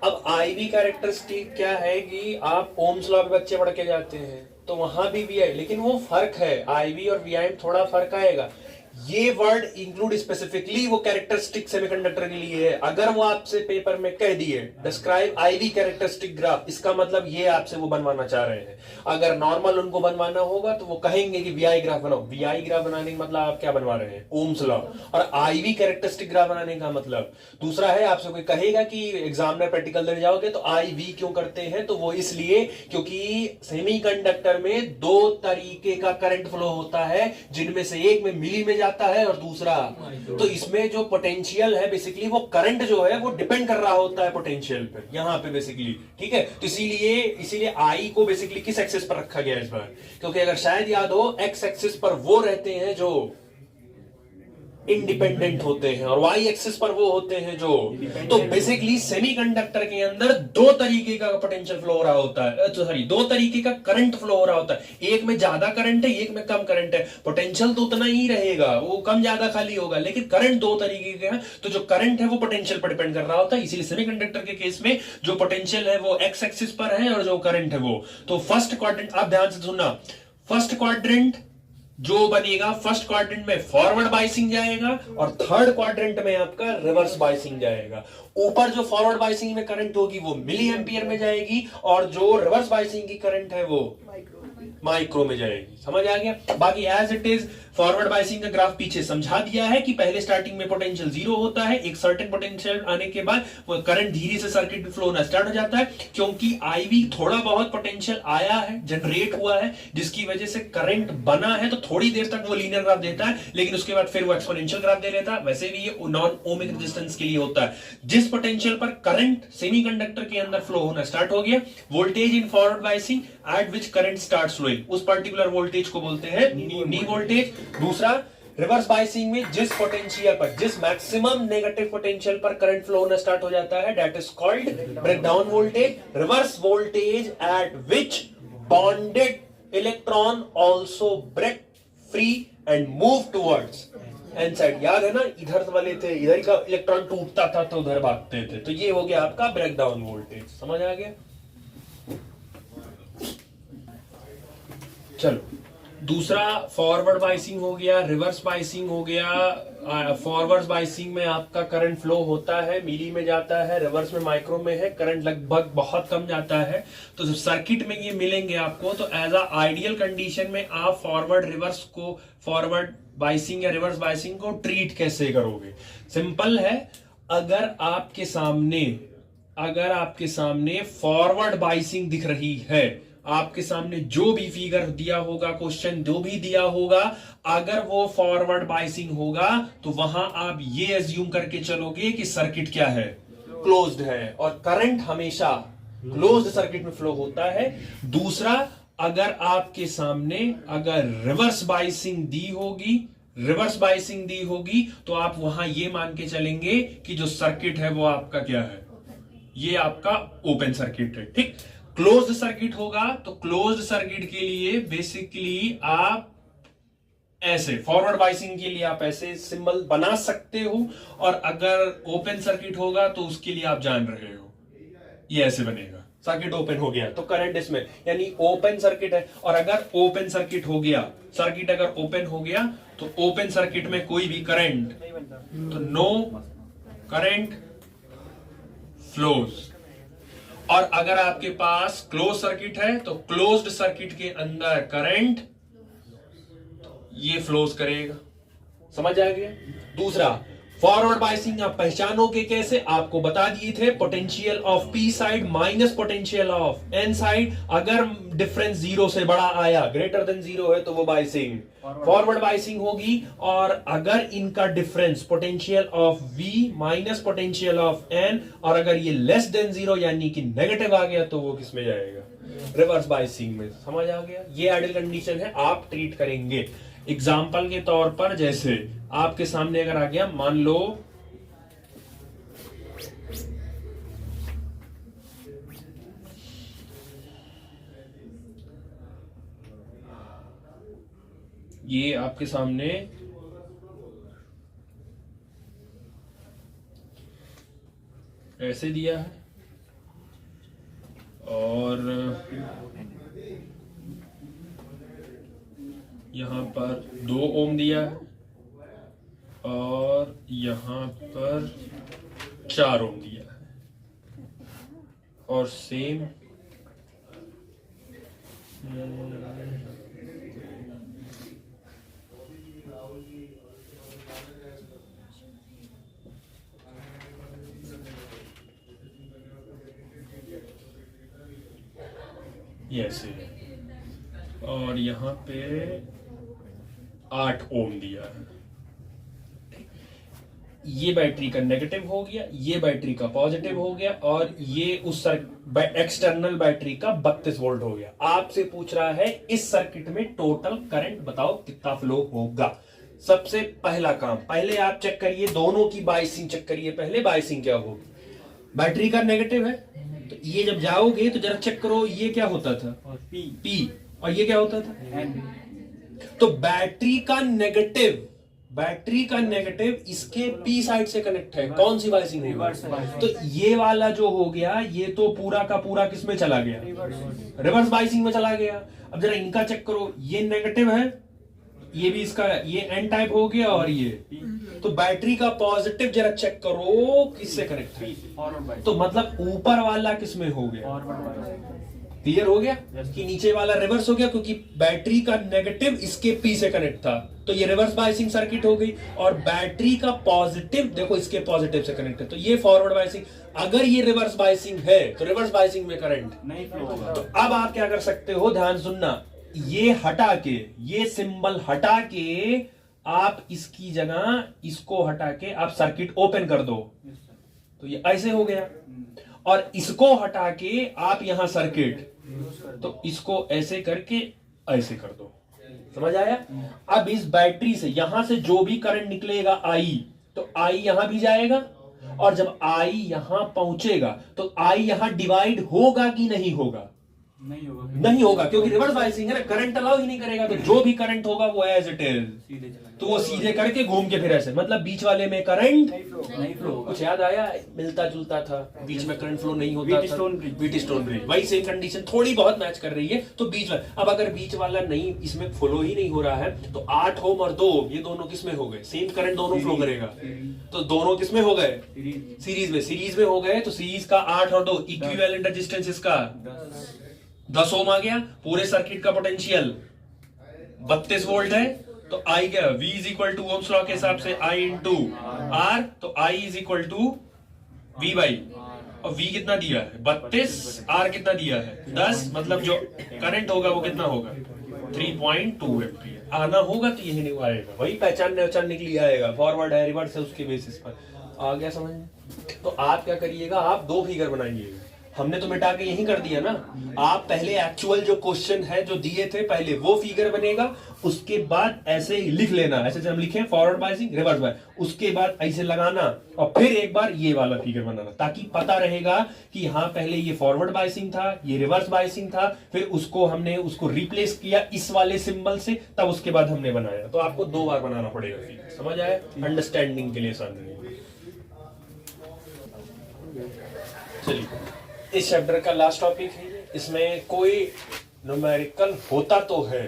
अब आईवी कैरेक्टरिस्टिक क्या है कि आप ओम्स लॉ पे बच्चे पढ़ के जाते हैं, तो वहां भी वीआई, लेकिन वो फर्क है, आईवी और वीआई में थोड़ा फर्क आएगा। ये वर्ड इंक्लूड स्पेसिफिकली वो कैरेक्टरिस्टिक सेमीकंडक्टर के लिए है। अगर वो आपसे पेपर में कह दिए डिस्क्राइब आईवी कैरेक्टरिस्टिक ग्राफ, इसका मतलब ये आपसे वो बनवाना चाह रहे हैं। अगर नॉर्मल उनको बनवाना होगा तो वो कहेंगे कि वीआई ग्राफ बनाओ। वीआई ग्राफ बनाने का मतलब आप क्या बनवा रहे हैं, ओम्स लॉ। और आईवी कैरेक्टरिस्टिक ग्राफ बनाने का मतलब दूसरा है। आपसे कोई कहेगा कि एग्जामिनर प्रैक्टिकल देने जाओगे तो आईवी क्यों करते हैं, तो वो इसलिए क्योंकि सेमीकंडक्टर में दो तरीके का करंट फ्लो होता है, जिनमें से एक में मिली में जाता है और दूसरा, तो इसमें जो पोटेंशियल है बेसिकली वो करंट जो है वो डिपेंड कर रहा होता है पोटेंशियल पे, यहां पे बेसिकली। ठीक है, तो इसीलिए आई को बेसिकली किस एक्सिस पर रखा गया इस बार, क्योंकि अगर शायद याद हो एक्स एक्सिस पर वो रहते हैं जो इंडिपेंडेंट होते हैं और वाई एक्सिस पर वो होते हैं जो, तो बेसिकली सेमीकंडक्टर के अंदर दो तरीके का पोटेंशियल फ्लो हो रहा होता है, सॉरी दो तरीके का करंट फ्लो हो रहा होता है, एक में ज्यादा करंट है एक में कम करंट है, पोटेंशियल तो उतना ही रहेगा, वो कम ज्यादा खाली होगा, लेकिन करंट दो तरीके के हैं, तो जो करंट है वो पोटेंशियल पर डिपेंड कर रहा होता है, इसीलिए सेमीकंडक्टर के केस में जो पोटेंशियल है वो एक्स एक्सिस पर है और जो करंट है वो, तो फर्स्ट क्वाड्रेंट आप ध्यान से सुनना, फर्स्ट क्वाड्रेंट जो बनेगा, फर्स्ट क्वाड्रेंट में फॉरवर्ड बाइसिंग जाएगा और थर्ड क्वाड्रेंट में आपका रिवर्स बाइसिंग जाएगा। ऊपर जो फॉरवर्ड बाइसिंग में करंट होगी वो मिली एम्पियर में जाएगी और जो रिवर्स बाइसिंग की करंट है वो माइक्रो में जाएगी। समझ आ गया? बाकी as it is forward biasing का ग्राफ पीछे समझा दिया है कि पहले स्टार्टिंग में पोटेंशियल जीरो होता है, एक सर्टेन पोटेंशियल आने के बाद वो करंट धीरे से सर्किट में फ्लो होना स्टार्ट हो जाता है, क्योंकि आईवी थोड़ा बहुत पोटेंशियल आया है, जनरेट हुआ है, जिसकी वजह से करंट बना है, तो थोड़ी देर तक वो लीनियर ग्राफ देता है, लेकिन उसके बाद फिर वो एक्सपोनेंशियल ग्राफ दे देता है। वैसे भी ये नॉन ओमिक रेजिस्टेंस के लिए होता है। जिस पोटेंशियल पर करंट सेमीकंडक्टर के अंदर फ्लो होना स्टार्ट हो गया, voltage in forward biasing at which current starts flowing, उस पर्टिकुलर वोल्टेज को बोलते हैं नी वोल्टेज। दूसरा, रिवर्स बाइसिंग में जिस पोटेंशियल पर, जिस मैक्सिमम नेगेटिव पोटेंशियल पर करंट फ्लो होना स्टार्ट हो जाता है, that is called breakdown voltage. Reverse voltage at which bonded electron also break free and move towards N side. याद है ना, इधर वाले थे, इधर का इलेक्ट्रॉन टूटता था तो उधर भागते थे, तो ये हो गया आपका ब्रेकडाउन वोल्टेज। समझ आ गया? चलो, दूसरा फॉरवर्ड बाइसिंग हो गया, रिवर्स बाइसिंग हो गया। फॉरवर्ड बाइसिंग में आपका करंट फ्लो होता है, मिली में जाता है, रिवर्स में माइक्रो में है, करंट लगभग बहुत कम जाता है। तो जब सर्किट में ये मिलेंगे आपको, तो एज अ आइडियल कंडीशन में आप फॉरवर्ड रिवर्स को, फॉरवर्ड बाइसिंग या रिवर्स बाइसिंग को ट्रीट कैसे करोगे? सिंपल है, अगर आपके सामने फॉरवर्ड बाइसिंग दिख रही है, आपके सामने जो भी फिगर दिया होगा, क्वेश्चन जो भी दिया होगा, अगर वो फॉरवर्ड बाइसिंग होगा तो वहां आप ये एज्यूम करके चलोगे कि सर्किट क्या है, क्लोज्ड है, और करंट हमेशा क्लोज्ड सर्किट में फ्लो होता है। दूसरा, अगर आपके सामने अगर रिवर्स बाइसिंग दी होगी तो आप वहां ये मान के चलेंगे कि जो सर्किट है वो आपका क्या है, ये आपका ओपन सर्किट है। ठीक, क्लोज्ड सर्किट होगा तो क्लोज्ड सर्किट के लिए बेसिकली आप ऐसे, फॉरवर्ड बाइसिंग के लिए आप ऐसे सिंबल बना सकते हो, और अगर ओपन सर्किट होगा तो उसके लिए आप जान रहे हो ये ऐसे बनेगा, सर्किट ओपन हो गया तो करंट इसमें, यानी ओपन सर्किट है। और अगर ओपन सर्किट हो गया, सर्किट अगर ओपन हो गया तो ओपन सर्किट में कोई भी करंट, तो नो करंट फ्लोज। और अगर आपके पास क्लोज सर्किट है तो क्लोज्ड सर्किट के अंदर करंट ये फ्लोज करेगा। समझ आ गया? दूसरा, फॉरवर्ड बाइसिंग आप पहचानोगे कैसे? आपको बता दिए थे, potential of P side minus potential of N side, अगर डिफरेंस जीरो से बड़ा आया, ग्रेटर देन जीरो है, तो वो बाइसिंग फॉरवर्ड बाइसिंग होगी। और अगर इनका difference potential of V minus potential of N, और अगर ये लेस देन जीरो यानी कि नेगेटिव आ गया, तो वो किस में जाएगा, रिवर्स बाइसिंग में। समझ आ गया? ये आइडियल कंडीशन है, आप ट्रीट करेंगे। एग्जाम्पल के तौर पर, जैसे आपके सामने अगर आ गया, मान लो ये आपके सामने ऐसे दिया है और यहां पर 2 ओम दिया है और यहां पर 4 ओम दिया है, और सेम ऐसे, और यहां पे 8 ओम दिया है। ये बैटरी का नेगेटिव हो गया, ये बैटरी का पॉजिटिव हो गया, और ये उस एक्सटर्नल बैटरी का 32 वोल्ट हो गया। आपसे पूछ रहा है इस सर्किट में टोटल करंट बताओ कितना फ्लो होगा। सबसे पहला काम, पहले आप चेक करिए दोनों की बाइसिंग चेक करिए, पहले बाइसिंग क्या होगी। बैटरी का नेगेटिव है तो ये जब जाओगे तो जरा चेक करो ये क्या होता था, और पी पी, और ये क्या होता था एन। तो बैटरी का नेगेटिव इसके पी साइड से कनेक्ट है, कौन सी बाइसिंग होगी, रिवर्स तो ये वाला जो हो गया ये तो पूरा का पूरा किस में चला गया, रिवर्स बाइसिंग में चला गया। अब जरा इनका चेक करो, ये नेगेटिव है, ये भी इसका, ये एन टाइप हो गया और ये, तो बैटरी का पॉजिटिव जरा चेक करो किससे कनेक्ट है, फॉरवर्ड बाइस। तो मतलब ऊपर वाला किस में हो गया, फॉरवर्ड बाइस। क्लियर हो गया कि नीचे वाला रिवर्स हो गया, क्योंकि बैटरी का नेगेटिव इसके पी से कनेक्ट था तो ये रिवर्स बाइसिंग सर्किट हो गई, और बैटरी का पॉजिटिव देखो इसके पॉजिटिव से कनेक्ट है तो ये फॉरवर्ड बाइसिंग। अगर ये रिवर्स बाइसिंग है तो रिवर्स बाइसिंग में करंट नहीं फ्लो होगा। तो अब आप क्या कर सकते हो, ध्यान सुनना, ये हटा के, ये सिंबल हटा के आप इसकी जगह इसको हटा के आप सर्किट ओपन कर दो, तो ये ऐसे हो गया, और इसको हटा के आप यहां सर्किट, तो इसको ऐसे करके ऐसे कर दो, समझ आया। अब इस बैटरी से यहां से जो भी करंट निकलेगा आई, तो आई यहां भी जाएगा, और जब आई यहां पहुंचेगा तो आई यहां डिवाइड होगा कि नहीं होगा, नहीं होगा। नहीं होगा, क्योंकि रिवर्स बाइसिंग है ना, करंट अलाउ ही नहीं करेगा, तो जो भी करंट होगा वो एज इट इज, सीधे चला तो वो सीधे करके घूम के फिर ऐसे, मतलब बीच वाले में करंट नहीं फ्लो होगा। कुछ याद आया, मिलता जुलता था, बीच में करंट फ्लो नहीं होता था, व्हीटस्टोन ब्रिज वही सेम कंडीशन, थोड़ी बहुत मैच कर रही है, तो बीच वाला, अब अगर बीच वाला नहीं, इसमें फ्लो ही नहीं हो रहा है, तो 8 ओम और 2 ओम ये दोनों किस में हो गए, सेम करंट दोनों फ्लो करेगा, तो दोनों किस में हो गए, सीरीज में हो गए, तो सीरीज का 8 और 2 इक्विवेलेंट रेजिस्टेंस इसका 10 ओम आ गया, पूरे सर्किट का पोटेंशियल 32 वोल्ट है, तो आई क्या, V is equal to Ohm's law के हिसाब से I इंटू R, तो I is equal to V by, और V कितना दिया है 32, R कितना दिया है 10, मतलब जो करंट होगा वो कितना होगा 3.2 एम्पीयर आना होगा, तो यही नहीं आएगा, वही पहचानने के लिए आएगा, फॉरवर्ड है रिवर्स है उसके बेसिस पर, आ गया समझ में। तो आप क्या करिएगा, आप 2 फिगर बनाइएगा, हमने तो मिटा के यही कर दिया ना, आप पहले एक्चुअल जो क्वेश्चन है जो दिए थे पहले वो फिगर बनेगा, उसके बाद ऐसे ही लिख लेना, ऐसे हम लिखे फॉरवर्ड बाइसिंग रिवर्स बाइसिंग, उसके बाद ऐसे लगाना और फिर एक बार ये वाला फिगर बनाना, ताकि पता रहेगा कि हाँ पहले ये फॉरवर्ड बाइसिंग था, ये रिवर्स बाइसिंग था, फिर उसको हमने उसको रिप्लेस किया इस वाले सिंबल से, तब उसके बाद हमने बनाया, तो आपको 2 बार बनाना पड़ेगा फिगर, समझ आया, अंडरस्टैंडिंग के लिए सामने। चलिए इस चैप्टर का लास्ट टॉपिक है, इसमें कोई न्यूमेरिकल होता तो है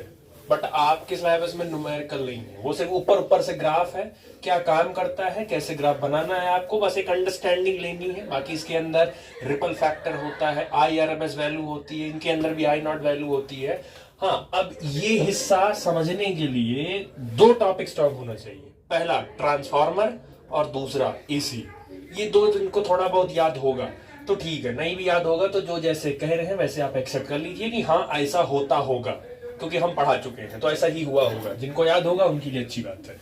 बट आपके सिलेबस में न्यूमेरिकल नहीं है, वो सिर्फ ऊपर से ग्राफ है, क्या काम करता है, कैसे ग्राफ बनाना है, आपको बस एक अंडरस्टैंडिंग लेनी है। बाकी इसके अंदर रिपल फैक्टर होता है, IRMS वैल्यू होती है, इनके अंदर भी I0 वैल्यू होती है। हाँ, अब ये हिस्सा समझने के लिए 2 टॉपिक स्टॉप होना चाहिए, पहला ट्रांसफार्मर और दूसरा AC, ये 2 जिनको थोड़ा बहुत याद होगा तो ठीक है, नहीं भी याद होगा तो जो जैसे कह रहे हैं वैसे आप एक्सेप्ट कर लीजिए कि हाँ ऐसा होता होगा, क्योंकि हम पढ़ा चुके हैं तो ऐसा ही हुआ होगा, जिनको याद होगा उनके लिए अच्छी बात है।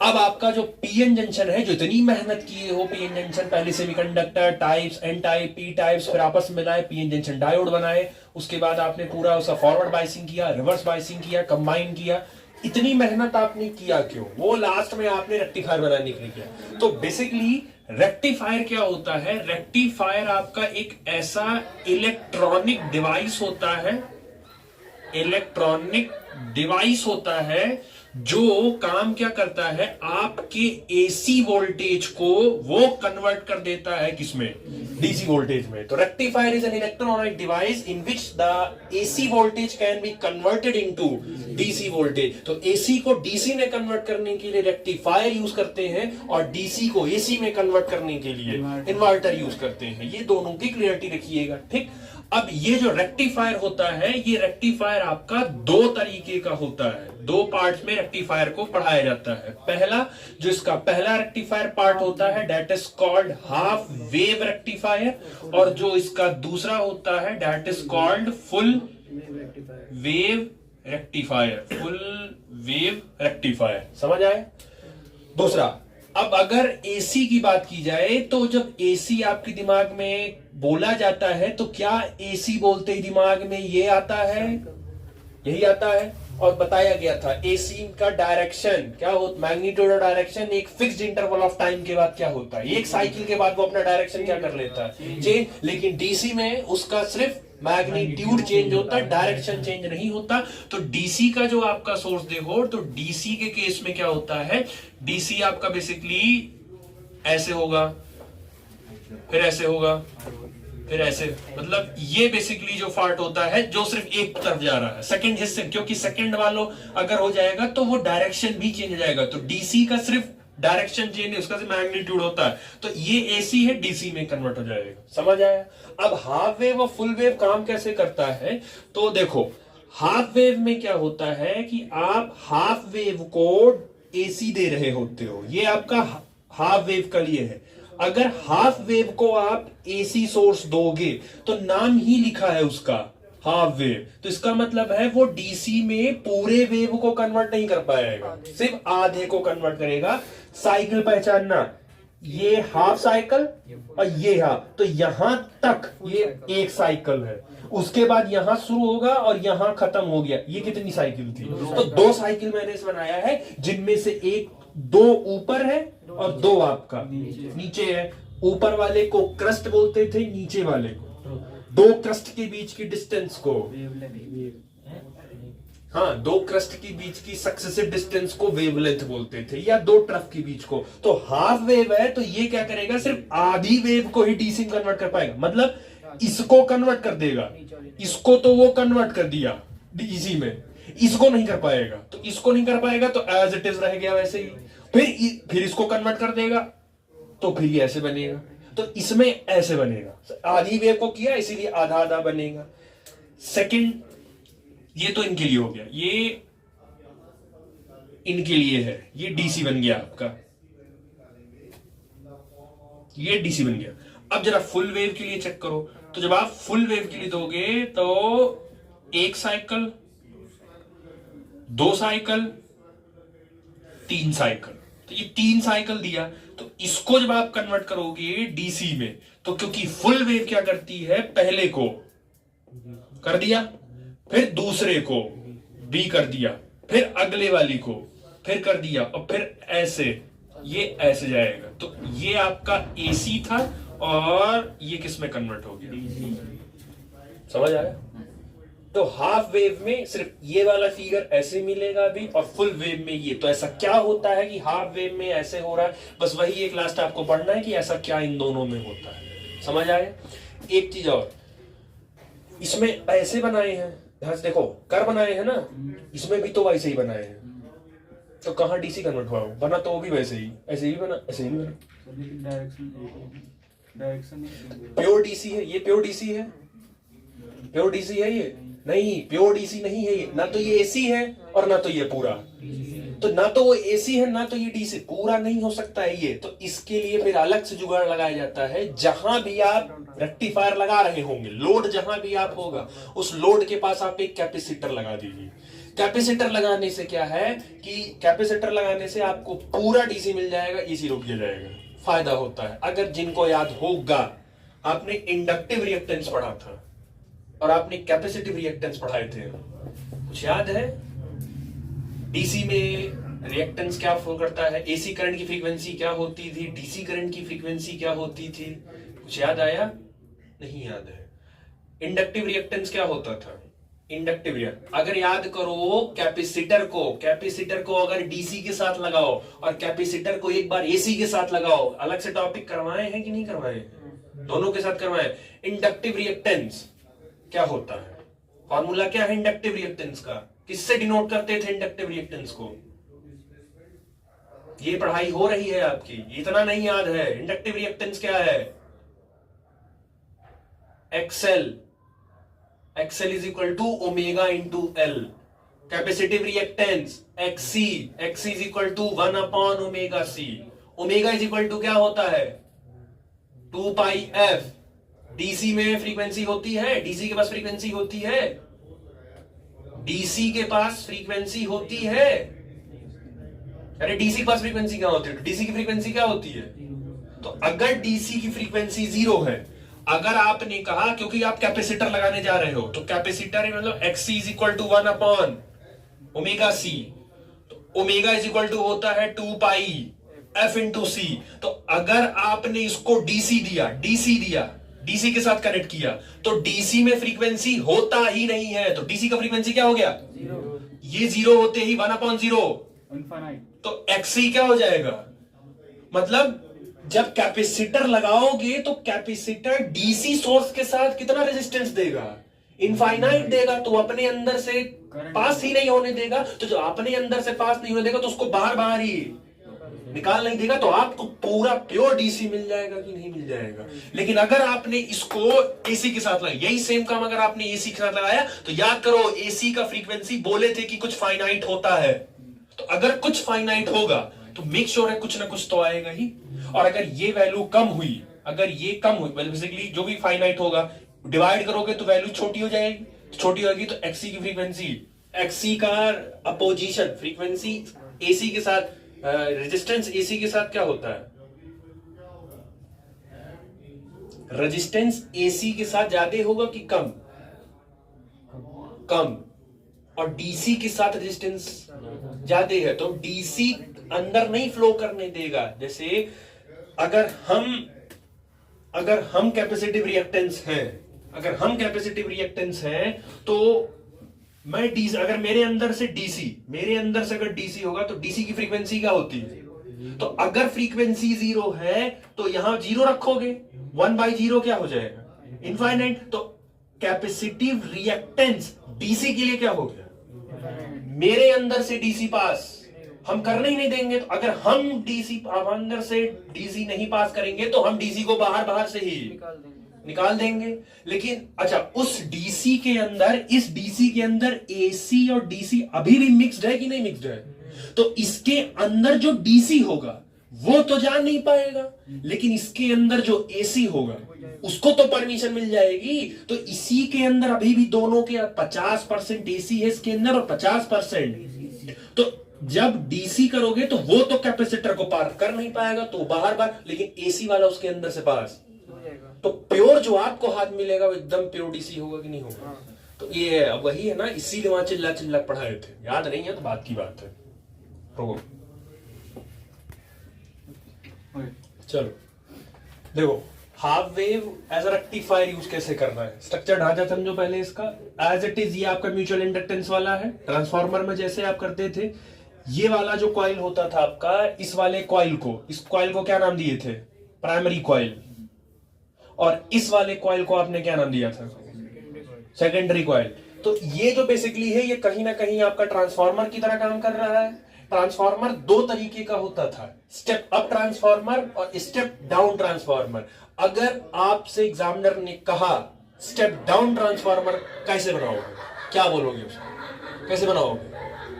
अब आपका जो पीएन जंक्शन है, जो इतनी मेहनत किए हो, पीएन जंक्शन पहले semiconductor types, N type, P types, फिर आपस में मिलाए, पीएन जंक्शन डायोड बनाए, उसके बाद आपने पूरा उसका फॉरवर्ड बाइसिंग किया, रिवर्स बाइसिंग किया, कंबाइन किया, इतनी मेहनत आपने किया क्यों, वो लास्ट में आपने रेक्टिफायर बनाने के लिए किया। तो बेसिकली रेक्टिफायर क्या होता है, रेक्टिफायर आपका एक ऐसा इलेक्ट्रॉनिक डिवाइस होता है, इलेक्ट्रॉनिक डिवाइस होता है जो काम क्या करता है, आपके एसी वोल्टेज को वो कन्वर्ट कर देता है किसमें, डीसी वोल्टेज में। तो rectifier is an electronic device in which the AC voltage can be converted into DC voltage. तो एसी को डीसी में कन्वर्ट करने के लिए रेक्टिफायर यूज करते हैं, और डीसी को एसी में कन्वर्ट करने के लिए इन्वर्टर यूज करते हैं। ये दोनों की क्लियरिटी रखिएगा, ठीक। अब ये जो रेक्टिफायर होता है, ये रेक्टिफायर आपका 2 तरीके का होता है, 2 पार्ट्स में रेक्टिफायर को पढ़ाया जाता है। पहला जो इसका पहला रेक्टिफायर पार्ट होता है that is called half wave rectifier, और जो इसका दूसरा होता है that is called full wave rectifier, full wave rectifier, समझ आए। दूसरा, अब अगर एसी की बात की जाए तो जब एसी आपके दिमाग में बोला जाता है तो क्या एसी बोलते ही दिमाग में ये आता है, यही आता है, और बताया गया था एसी का डायरेक्शन क्या हो, मैग्नीट्यूड और डायरेक्शन एक फिक्स्ड इंटरवल ऑफ टाइम के बाद क्या होता है, एक साइकिल के बाद वो अपना डायरेक्शन क्या कर लेता है, चेंज। लेकिन डीसी में उसका सिर्फ मैग्नीट्यूड चेंज होता है, डायरेक्शन चेंज नहीं होता। तो डीसी का जो आपका सोर्स देखो, तो डीसी के केस में क्या होता है, डीसी आपका बेसिकली ऐसे होगा, फिर ऐसे होगा, फिर ऐसे, मतलब ये बेसिकली जो पार्ट होता है जो सिर्फ एक तरफ जा रहा है सेकंड हिस्से, क्योंकि सेकंड वालों अगर हो जाएगा तो वो डायरेक्शन भी चेंज हो जाएगा। तो डीसी का सिर्फ डायरेक्शन चेंज है, उसका सिर्फ मैग्नीट्यूड होता है। तो ये एसी है, डीसी में कन्वर्ट हो जाएगा। समझ आया? अब हाफ वेव और फुल वेव काम कैसे करता है, तो देखो हाफ वेव में क्या होता है कि आप हाफ वेव को एसी दे रहे होते हो, ये आपका हाफ वेव का लिए है। अगर हाफ वेव को आप एसी सोर्स दोगे तो नाम ही लिखा है उसका हाफ वेव, तो इसका मतलब है वो डीसी में पूरे वेव को कन्वर्ट नहीं कर पाएगा, सिर्फ आधे को कन्वर्ट करेगा। साइकिल पहचानना, ये हाफ साइकिल और ये हाफ, तो यहां तक ये एक साइकिल है, उसके बाद यहां शुरू होगा और यहां खत्म हो गया। ये कितनी साइकिल थी? तो दो साइकिल मैंने इस बनाया है, जिनमें से एक दो ऊपर है और दो आपका नीचे है। ऊपर वाले को क्रस्ट बोलते थे, नीचे वाले को, दो क्रस्ट के बीच की डिस्टेंस को, हाँ, दो क्रस्ट के बीच की सक्सेसिव डिस्टेंस को वेवलेंथ बोलते थे, या दो ट्रफ के बीच को। तो हाफ वेव है तो ये क्या करेगा, सिर्फ आधी वेव को ही डीसी में कन्वर्ट कर पाएगा, मतलब इसको कन्वर्ट कर देगा, इसको तो वो कन्वर्ट कर दिया डीसी में, इसको नहीं कर पाएगा। तो इसको नहीं कर पाएगा तो एज इट इज रह गया वैसे ही। फिर इसको कन्वर्ट कर देगा तो फिर ये ऐसे बनेगा, तो इसमें ऐसे बनेगा। आधी वेव को किया इसीलिए आधा आधा बनेगा। सेकंड, ये तो इनके लिए हो गया, ये इनके लिए है, ये डीसी बन गया आपका, ये डीसी बन गया। अब जरा फुल वेव के लिए चेक करो, तो जब आप फुल वेव के लिए दोगे तो एक साइकिल, दो साइकिल, तीन साइकिल, तो ये तीन साइकिल दिया। तो इसको जब आप कन्वर्ट करोगे डीसी में, तो क्योंकि फुल वेव क्या करती है, पहले को कर दिया, फिर दूसरे को भी कर दिया, फिर अगले वाली को फिर कर दिया, और फिर ऐसे, ये ऐसे जाएगा। तो ये आपका एसी था और ये किस में कन्वर्ट हो गया, समझ आया? तो हाफ वेव में सिर्फ ये वाला फिगर ऐसे मिलेगा अभी, और फुल वेव में ये। तो ऐसा क्या होता है कि हाफ वेव में ऐसे हो रहा है, बस वही एक लास्ट आपको पढ़ना है कि ऐसा क्या इन दोनों में होता है। समझ आए? एक चीज और, इसमें ऐसे बनाए हैं, ध्यान से देखो, कर बनाए हैं ना, इसमें भी तो वैसे ही बनाए हैं। तो कहां डीसी कन्वर्ट हुआ, बना तो वो भी वैसे ही, ऐसे ही बना, ऐसे ही बना। डायरेक्शन प्योर डीसी है ये, प्योर डीसी है, प्योर डीसी है ये नहीं, प्योर डीसी नहीं है ये। ना तो ये एसी है और ना तो ये पूरा, तो ना तो वो एसी है ना तो ये डीसी, पूरा नहीं हो सकता है ये। तो इसके लिए फिर अलग से जुगाड़ लगाया जाता है। जहां भी आप रेक्टिफायर लगा रहे होंगे, लोड जहां भी आप होगा, उस लोड के पास आप एक कैपेसिटर लगा दीजिए। कैपेसिटर लगाने से क्या है कि कैपेसिटर लगाने से आपको पूरा डीसी मिल जाएगा, एसी रोक दिया जाएगा, फायदा होता है। अगर जिनको याद होगा, आपने इंडक्टिव रिएक्टेंस पढ़ा था और आपने कैपेसिटिव रिएक्टेंस पढ़ाए थे, कुछ याद है? डीसी में रिएक्टेंस क्या फ्लो करता है, एसी करंट की फ्रीक्वेंसी क्या होती थी, डीसी करंट की फ्रीक्वेंसी क्या होती थी, कुछ याद आया? नहीं याद है। इंडक्टिव रिएक्टेंस क्या होता था? इंडक्टिव रिएक्ट, अगर याद करो, कैपेसिटर को अगर डीसी के साथ लगाओ और कैपेसिटर को एक बार एसी के साथ लगाओ, अलग से टॉपिक करवाए हैं कि नहीं करवाए? दोनों के साथ करवाए। इंडक्टिव रिएक्टेंस क्या होता है, फॉर्मूला क्या है इंडक्टिव रिएक्टेंस का, किससे डिनोट करते थे इंडक्टिव रिएक्टेंस को? ये पढ़ाई हो रही है आपकी, इतना नहीं याद है। इंडक्टिव रिएक्टेंस क्या है? XL is equal to omega into L. Capacitive reactance XC is equal to 1 upon omega C. Omega is equal to क्या होता है? 2 पाई एफ। डीसी में फ्रीक्वेंसी होती है, डीसी के पास फ्रीक्वेंसी होती है, डीसी के पास फ्रीक्वेंसी होती है। अरे डीसी के पास फ्रीक्वेंसी क्या होती है? डीसी की फ्रीक्वेंसी क्या होती है? तो अगर डीसी की फ्रीक्वेंसी 0 है, अगर आपने कहा, क्योंकि आप कैपेसिटर लगाने जा रहे हो, तो कैपेसिटर मतलब XC is equal to 1 upon omega C, तो ओमेगा इज इक्वल टू होता है 2 पाई एफ इंटू सी। तो अगर आपने इसको डीसी दिया, डीसी के साथ कनेक्ट किया, तो डीसी में फ्रीक्वेंसी होता ही नहीं है, तो डीसी का फ्रीक्वेंसी क्या हो गया? ये 0 होते ही 1/0, इनफाइनाइट। तो एक्सी क्या हो जाएगा? मतलब जब कैपेसिटर लगाओगे तो कैपेसिटर डीसी सोर्स के साथ कितना रेजिस्टेंस देगा? इनफाइनाइट देगा, तो अपने अंदर से पास ही नहीं होने देगा। तो जो अपने अंदर से पास नहीं होने देगा तो उसको बाहर बाहर ही निकाल नहीं देगा, तो आपको पूरा प्योर डीसी मिल जाएगा कि नहीं मिल जाएगा। लेकिन अगर आपने इसको एसी के साथ लगाया, यही सेम काम अगर आपने एसी के साथ लगाया, तो याद करो एसी का फ्रीक्वेंसी बोले थे कि कुछ फाइनाइट होता है, तो अगर कुछ फाइनाइट होगा तो मेक श्योर है कुछ ना कुछ तो आएगा ही। और अगर ये वैल्यू कम हुई, अगर ये कम हुई, बेसिकली जो भी फाइनाइट होगा डिवाइड करोगे तो वैल्यू छोटी हो जाएगी, छोटी होगी तो एक्सी की फ्रीक्वेंसी, एक्सी का अपोजिशन फ्रीक्वेंसी एसी के साथ, रेजिस्टेंस एसी के साथ क्या होता है? रेजिस्टेंस एसी के साथ ज्यादा होगा कि कम? कम। और डीसी के साथ रेजिस्टेंस ज्यादा है, तो डीसी अंदर नहीं फ्लो करने देगा। जैसे अगर हम कैपेसिटिव रिएक्टेंस हैं, तो मैं डीसी, अगर मेरे अंदर से अगर डीसी होगा तो डीसी की फ्रीक्वेंसी क्या होती है? तो अगर फ्रीक्वेंसी 0 है तो यहां 0 रखोगे, 1/0 क्या हो जाएगा? इनफाइनाइट। तो कैपेसिटिव रिएक्टेंस डीसी के लिए क्या हो गया? मेरे अंदर से डीसी पास हम करने ही नहीं देंगे। तो अगर हम डीसी अंदर से डीसी नहीं पास करेंगे तो हम डीसी को बाहर से ही निकाल देंगे। लेकिन अच्छा, उस डीसी के अंदर, इस डीसी के अंदर एसी और डीसी अभी भी मिक्स्ड है कि नहीं मिक्स्ड है? तो इसके अंदर जो डीसी होगा वो तो जा नहीं पाएगा, लेकिन इसके अंदर जो एसी होगा उसको तो परमिशन मिल जाएगी। तो इसी के अंदर अभी भी दोनों के 50% एसी है इसके अंदर और 50%। तो जब डीसी करोगे तो वो तो कैपेसिटर को पार कर नहीं पाएगा, तो बाहर, लेकिन एसी वाला उसके अंदर से पास। तो प्योर जो आपको हाथ मिलेगा वो एकदम प्योर डीसी होगा कि नहीं होगा? तो ये अब वही है ना, इसीलिए वहां चिल्ला पढ़ाए थे। याद नहीं है तो बात की बात है। चलो देखो, half wave as a rectifier use कैसे करना है। स्ट्रक्चर ढांचा समझो पहले इसका। एज इट इज ये आपका म्यूचुअल इंडक्टेंस वाला है। ट्रांसफार्मर में जैसे आप करते थे, ये वाला जो कॉइल होता था आपका, इस वाले कॉइल को, इस कॉइल को क्या नाम दिए थे? Primary coil. और इस वाले कॉइल को आपने क्या नाम दिया था? Secondary coil. तो ये जो बेसिकली है, ये कहीं ना कहीं आपका ट्रांसफार्मर की तरह काम कर रहा है। ट्रांसफार्मर दो तरीके का होता था, स्टेप अप ट्रांसफार्मर और स्टेप डाउन ट्रांसफार्मर। अगर आपसे एग्जामिनर ने कहा स्टेप डाउन ट्रांसफार्मर कैसे बनाओगे, क्या बोलोगे उसको? कैसे बनाओगे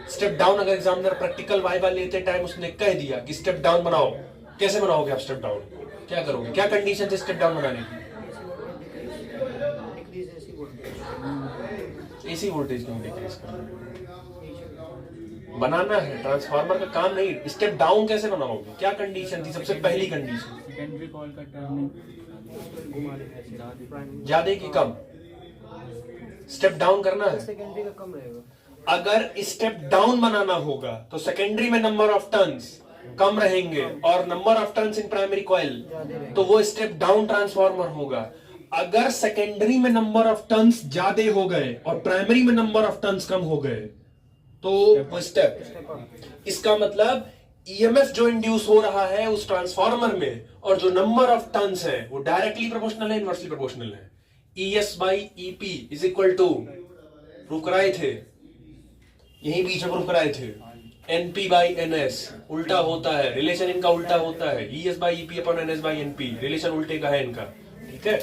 स्टेप डाउन? अगर एग्जामिनर प्रैक्टिकल वाइवा लेते टाइम उसने कह दिया कि स्टेप डाउन बनाओ, कैसे बनाओगे आप स्टेप डाउन? क्या करोगे? क्या कंडीशन है स्टेप डाउन बनाने की? एसी वोल्टेज क्यों डिक्रीज करना बनाना है? ट्रांसफार्मर का काम नहीं। स्टेप डाउन कैसे बनाओगे? क्या कंडीशन थी सबसे पहली कंडीशन? सेकेंडरी कॉइल का टर्निंग ज्यादा की कम? स्टेप डाउन करना है। सेकेंडरी का कम रहेगा। अगर स्टेप डाउन बनाना होगा तो सेकेंडरी में नंबर ऑफ टर्न्स कम रहेंगे और number of turns in primary coil, तो वो स्टेप डाउन ट्रांसफार्मर होगा। अगर सेकेंडरी में नंबर ऑफ टर्न्स ज्यादा हो गए और प्राइमरी में नंबर ऑफ टर्न्स कम हो गए तो वो स्टेप। इसका मतलब ईएमएफ जो इंड्यूस हो रहा है उस ट्रांसफार्मर में और जो नंबर ऑफ टर्न्स है वो डायरेक्टली प्रोपोर्शनल है, इनवर्सली प्रोपोर्शनल है। ES by EP is equal to, prove कराए थे, यही बीच में प्रूव कराए थे, NP by NS उल्टा होता है, रिलेशन इनका उल्टा होता है। ES by EP upon NS by NP, relation उल्टे का है इनका, ठीक है।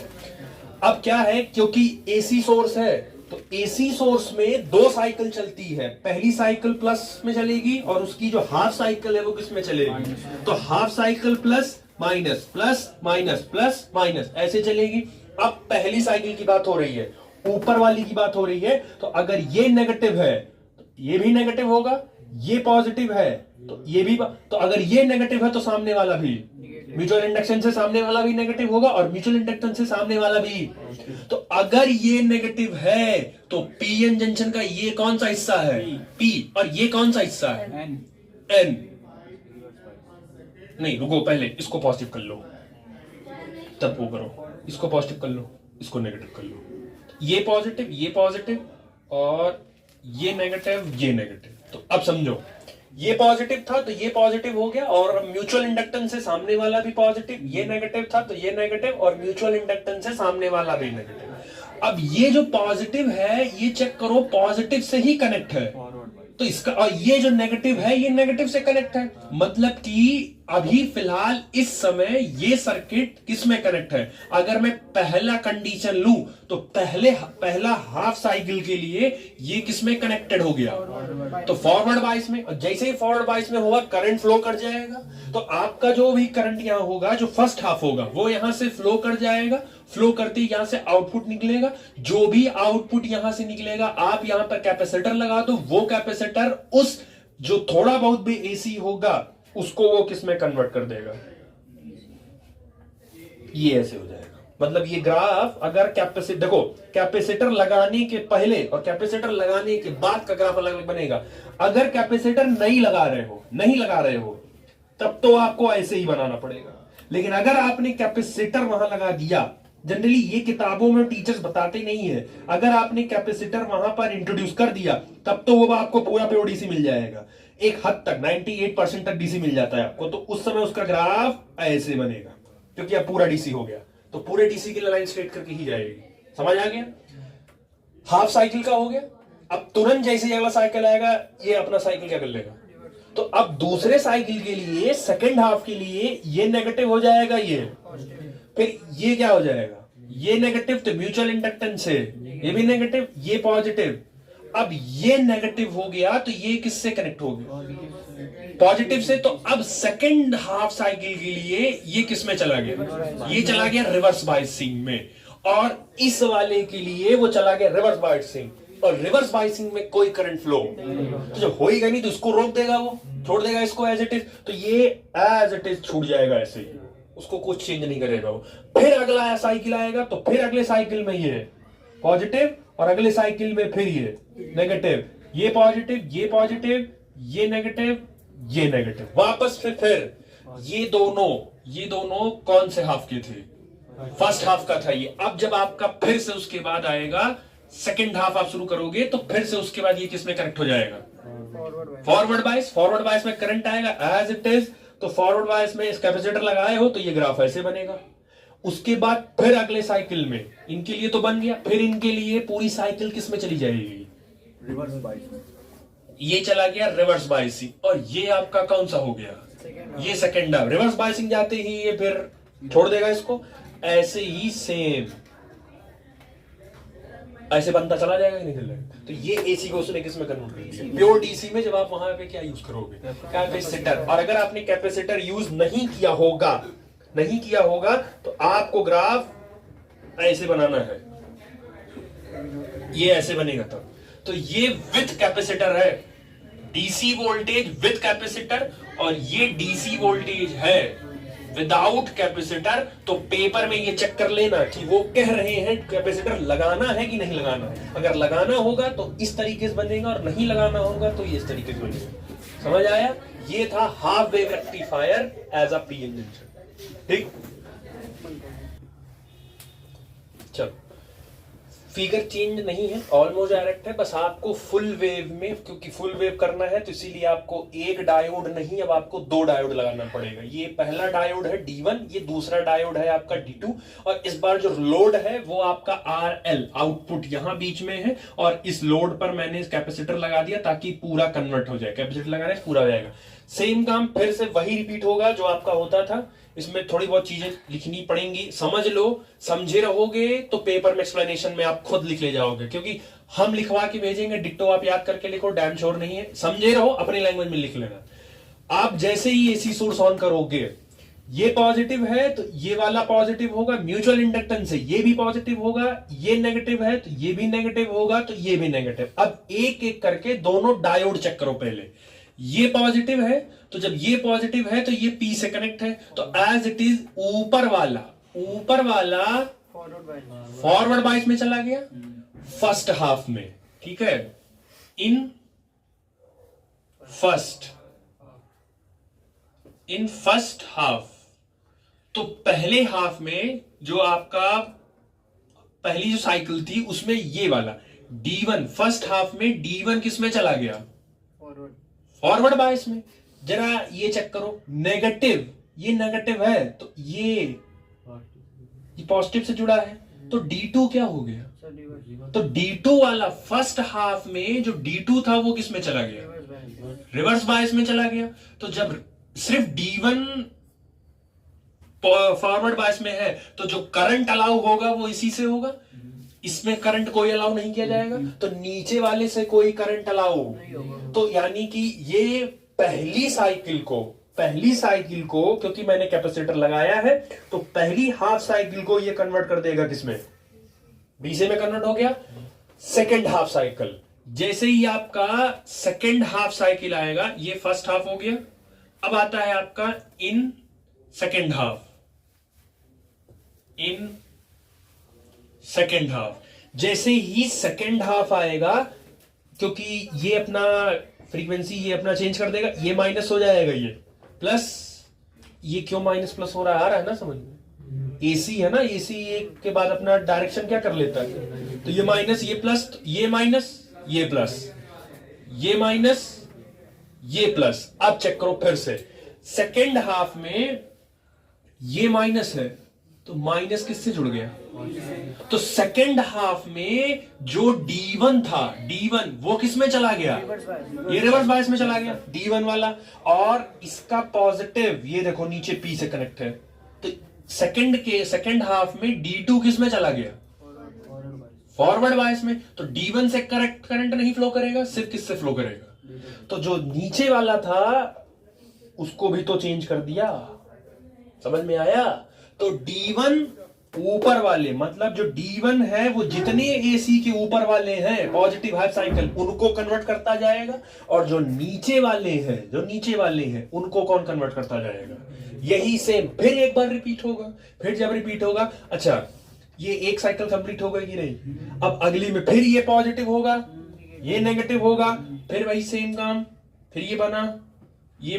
अब क्या है, क्योंकि AC सोर्स है तो AC सोर्स में दो साइकिल चलती है। पहली साइकिल प्लस में चलेगी और उसकी जो हाफ साइकिल है वो किस में चलेगी? तो half cycle plus minus plus minus plus minus ऐसे चलेगी। अब पहली साइकिल की बात हो रही है, ऊपर वाली की बात हो रही है। तो अगर ये नेगेटिव है तो ये भी नेगेटिव होगा, ये पॉजिटिव है तो ये भी, तो अगर ये नेगेटिव है तो सामने वाला भी म्यूचुअल इंडक्शन से सामने वाला भी नेगेटिव होगा और म्यूचुअल इंडक्टेंस से सामने वाला भी। तो अगर ये नेगेटिव है तो पीएन जंक्शन का ये कौन सा हिस्सा है, पी, और ये कौन सा हिस्सा है, N. एन। नहीं रुको, पहले इसको पॉजिटिव कर लो तब वो करो, इसको पॉजिटिव कर लो, इसको नेगेटिव कर लो। ये पॉजिटिव और ये नेगेटिव। तो अब समझो, ये पॉजिटिव था तो ये पॉजिटिव हो गया, और म्यूचुअल इंडक्टेंस से सामने वाला भी पॉजिटिव। ये नेगेटिव था तो ये नेगेटिव, और म्यूचुअल इंडक्टेंस से सामने वाला भी नेगेटिव। अब ये जो पॉजिटिव है ये चेक करो पॉजिटिव से ही कनेक्ट है, तो इसका, और ये जो नेगेटिव है ये नेगेटिव से कनेक्ट है। मतलब कि अभी फिलहाल इस समय ये सर्किट किस में कनेक्ट है। अगर मैं पहला कंडीशन लूं तो पहला हाफ साइकिल के लिए ये किस में कनेक्टेड हो गया, तो फॉरवर्ड बाइस में। और जैसे ही फॉरवर्ड बाइस में होगा करंट फ्लो कर जाएगा, तो आपका जो भी करंट यहां होगा, जो फर्स्ट हाफ होगा वो यहां से फ्लो कर जाएगा। फ्लो करते ही यहां से आउटपुट निकलेगा, जो भी आउटपुट यहां से निकलेगा आप यहां पर कैपेसिटर लगा दो, वो कैपेसिटर उस जो थोड़ा बहुत भी एसी होगा उसको वो किस में कन्वर्ट कर देगा, ये ऐसे हो जाएगा। मतलब ये ग्राफ अगर कैपेसिटर, देखो कैपेसिटर लगाने के पहले और कैपेसिटर लगाने के बाद का ग्राफ अलग अलग बनेगा। अगर कैपेसिटर नहीं लगा रहे हो तब तो आपको ऐसे ही बनाना पड़ेगा। लेकिन अगर आपने कैपेसिटर वहां लगा दिया, जनरली ये किताबों में टीचर्स बताते नहीं है, अगर आपने कैपेसिटर वहां पर इंट्रोड्यूस कर दिया तब तो वो आपको पूरा प्योर डीसी मिल जाएगा। एक हद तक 98% तक डीसी मिल जाता है आपको, तो उस समय उसका ग्राफ ऐसे बनेगा, क्योंकि अब पूरा डीसी हो गया, तो पूरे डीसी की लाइन स्ट्रेट करके ही जाएगी। समझ आ गया? हाफ साइकिल का हो गया। अब तुरंत जैसे अगला साइकिल आएगा ये अपना साइकिल क्या कर लेगा, तो अब दूसरे साइकिल के लिए, सेकेंड हाफ के लिए ये नेगेटिव हो जाएगा, ये फिर ये क्या हो जाएगा, ये नेगेटिव, तो म्यूचुअल इंडक्टेंस है, ये भी नेगेटिव, ये पॉजिटिव। अब ये नेगेटिव हो गया तो ये किससे कनेक्ट हो गया, पॉजिटिव से। तो अब सेकंड हाफ साइकिल के लिए ये किस में चला गया, ये चला गया रिवर्स बायसिंग में, और इस वाले के लिए वो चला गया रिवर्स बायसिंग। और रिवर्स बायसिंग में कोई करंट फ्लो तो जब होएगा नहीं तो इसको रोक देगा, वो छोड़ देगा इसको एज इट इज, तो ये एज इट इज छूट जाएगा ऐसे ही, उसको कुछ चेंज नहीं करेगा वो। फिर अगला साइकिल आएगा तो फिर अगले साइकिल में ये पॉजिटिव, और अगले साइकिल में फिर ये नेगेटिव, ये पॉजिटिव, ये नेगेटिव, वापस फिर ये दोनों कौन से हाफ के थे, फर्स्ट हाफ का था ये। अब जब आपका फिर से उसके बाद आएगा सेकंड हाफ आप शुरू करोगे तो फिर से उसके बाद ये किस में कनेक्ट हो जाएगा, फॉरवर्ड बायस में करंट आएगा एज इट इज, तो फॉरवर्ड बायस में इस कैपेसिटर लगाए हो तो ये ग्राफ ऐसे बनेगा। उसके बाद फिर अगले साइकिल में इनके लिए तो बन गया, फिर इनके लिए पूरी साइकिल किस में चली जाएगी, रिवर्स बाइस। ये चला गया रिवर्स बायसिंग, और ये आपका कौन सा हो गया, ये सेकंड हाफ। रिवर्स बायसिंग जाते ही ये फिर छोड़ देगा इसको, ऐसे ही सेम ऐसे बनता चला जाएगा कि नहीं चल जाएगा। तो ये एसी को उसने किस में कन्वर्ट कर दिया, प्योर डीसी में। जब आप वहां पे क्या यूज करोगे, कैपेसिटर। और अगर आपने कैपेसिटर यूज नहीं किया होगा तो आपको ग्राफ ऐसे बनाना है, ये ऐसे बनेगा तब। तो ये विथ कैपेसिटर है, डीसी वोल्टेज विथ कैपेसिटर, और ये डीसी वोल्टेज है विदाउट कैपेसिटर। तो पेपर में ये चेक कर लेना कि वो कह रहे हैं कैपेसिटर लगाना है कि नहीं लगाना। अगर लगाना होगा तो इस तरीके से बनेगा, और नहीं लगाना होगा तो ये इस तरीके से बनेगा। समझ आया? ये था half wave rectifier as a PN junction. ठीक, चलो फिगर चेंज नहीं है, ऑलमोस्ट डायरेक्ट है। बस आपको फुल वेव में, क्योंकि फुल वेव करना है तो इसीलिए आपको एक डायोड नहीं, अब आपको दो डायोड लगाना पड़ेगा। ये पहला डायोड है D1, ये दूसरा डायोड है आपका D2, और इस बार जो लोड है वो आपका RL आउटपुट यहां बीच में है, और इस लोड पर मैंने इस कैपेसिटर लगा दिया ताकि पूरा कन्वर्ट हो जाए। कैपेसिटर लगाने से पूरा हो जाएगा। सेम काम फिर से वही रिपीट होगा जो आपका होता था। इसमें थोड़ी बहुत चीजें लिखनी पड़ेंगी, समझ लो। समझे रहोगे तो पेपर में एक्सप्लेनेशन में आप खुद लिख ले जाओगे, क्योंकि हम लिखवा के भेजेंगे, डिट्टो आप याद करके लिखो, डैम श्योर नहीं है। समझे रहो, अपनी लैंग्वेज में लिख लेना। आप जैसे ही एसी सोर्स ऑन करोगे, ये पॉजिटिव है तो ये वाला पॉजिटिव होगा, म्यूचुअल इंडक्टेंस से ये भी पॉजिटिव होगा, ये नेगेटिव है तो ये भी नेगेटिव होगा, तो ये भी नेगेटिव। अब एक एक करके दोनों डायोड चेक करो पहले। ये पॉजिटिव है, तो जब ये पॉजिटिव है तो ये पी से कनेक्ट है, तो एज इट इज ऊपर वाला फॉरवर्ड बाइस में चला गया फर्स्ट हाफ में, ठीक है, इन फर्स्ट हाफ। तो पहले हाफ में जो आपका पहली जो साइकिल थी उसमें ये वाला D1 फर्स्ट हाफ में D1 किस में चला गया, फॉरवर्ड बायस में। जरा ये चेक करो, नेगेटिव, ये नेगेटिव है तो ये पॉजिटिव से जुड़ा है, तो D2 क्या हो गया, तो D2 वाला फर्स्ट हाफ में जो D2 था वो किस में चला गया, रिवर्स बायस में चला गया। तो जब सिर्फ D1 फॉरवर्ड बायस में है तो जो करंट अलाउ होगा वो इसी से होगा, इसमें करंट कोई अलाउ नहीं किया जाएगा, तो नीचे वाले से कोई करंट अलाउ, तो यानी कि ये पहली साइकिल को क्योंकि मैंने कैपेसिटर लगाया है तो पहली हाफ साइकिल को ये कन्वर्ट कर देगा किसमें, डीसी में कन्वर्ट हो गया। सेकेंड हाफ साइकिल, जैसे ही आपका सेकेंड हाफ साइकिल आएगा, ये फर्स्ट हाफ हो गया, अब आता है आपका इन सेकेंड हाफ। जैसे ही सेकेंड हाफ आएगा, क्योंकि ये अपना फ्रीक्वेंसी ये अपना चेंज कर देगा, ये माइनस हो जाएगा, ये प्लस, ये क्यों माइनस प्लस हो रहा है, आ रहा है ना समझ में, एसी है ना, एसी के बाद अपना डायरेक्शन क्या कर लेता है, तो ये माइनस, ये प्लस, ये माइनस, ये प्लस, ये माइनस, ये प्लस। अब चेक करो फिर से, सेकेंड हाफ में ये माइनस है तो माइनस किससे जुड़ गया, तो सेकेंड हाफ में जो D1 था, D1 वो किस में चला गया, ये रिवर्स बायस में चला गया D1 वाला, और इसका पॉजिटिव ये देखो नीचे P से कनेक्ट है, तो सेकेंड हाफ में D2 किस में चला गया, फॉरवर्ड बायस में, तो D1 से करंट नहीं फ्लो करेगा, सिर्फ किससे फ्लो करेगा, तो जो नीचे वाला था उसको भी तो चेंज कर दिया, समझ में आया। तो D1 ऊपर वाले, मतलब जो D1 है वो जितने AC के ऊपर वाले हैं पॉजिटिव हाफ साइकिल उनको कन्वर्ट करता जाएगा, और जो नीचे वाले हैं उनको कौन कन्वर्ट करता जाएगा, यही सेम फिर एक बार रिपीट होगा। फिर जब रिपीट होगा, अच्छा ये एक साइकिल कंप्लीट हो गई कि नहीं, अब अगली में फिर ये पॉजिटिव होगा, ये नेगेटिव होगा, फिर वही सेम काम, फिर ये बना, ये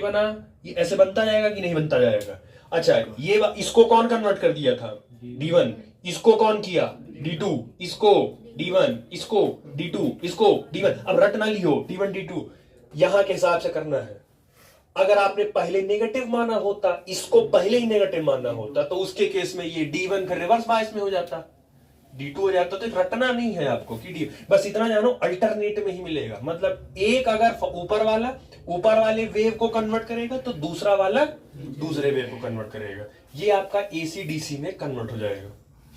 ऐसे बनता जाएगा कि नहीं बनता जाएगा। अच्छा ये इसको कौन कन्वर्ट कर दिया था, D1, इसको कौन किया, D2, इसको D1, इसको D2, इसको D1। अब रट ना लियो D1 D2, यहां के हिसाब से करना है। अगर आपने पहले नेगेटिव माना होता, इसको पहले ही नेगेटिव माना होता, तो उसके केस में ये D1 फिर रिवर्स बायस में हो जाता, D2 हो जाता। तो रटना नहीं है आपको कि बस इतना जानो अल्टरनेट में ही मिलेगा, मतलब एक अगर ऊपर वाले वेव को कन्वर्ट करेगा तो दूसरा वाला दूसरे वेव को कन्वर्ट करेगा, ये आपका AC DC में कन्वर्ट हो जाएगा,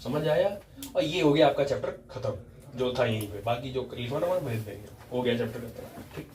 समझ आया। और ये हो गया आपका चैप्टर खत्म, जो था यहीं पे, बाकी जो लिखवाना भेज देंगे, हो गया चैप्टर खत्म, ठीक।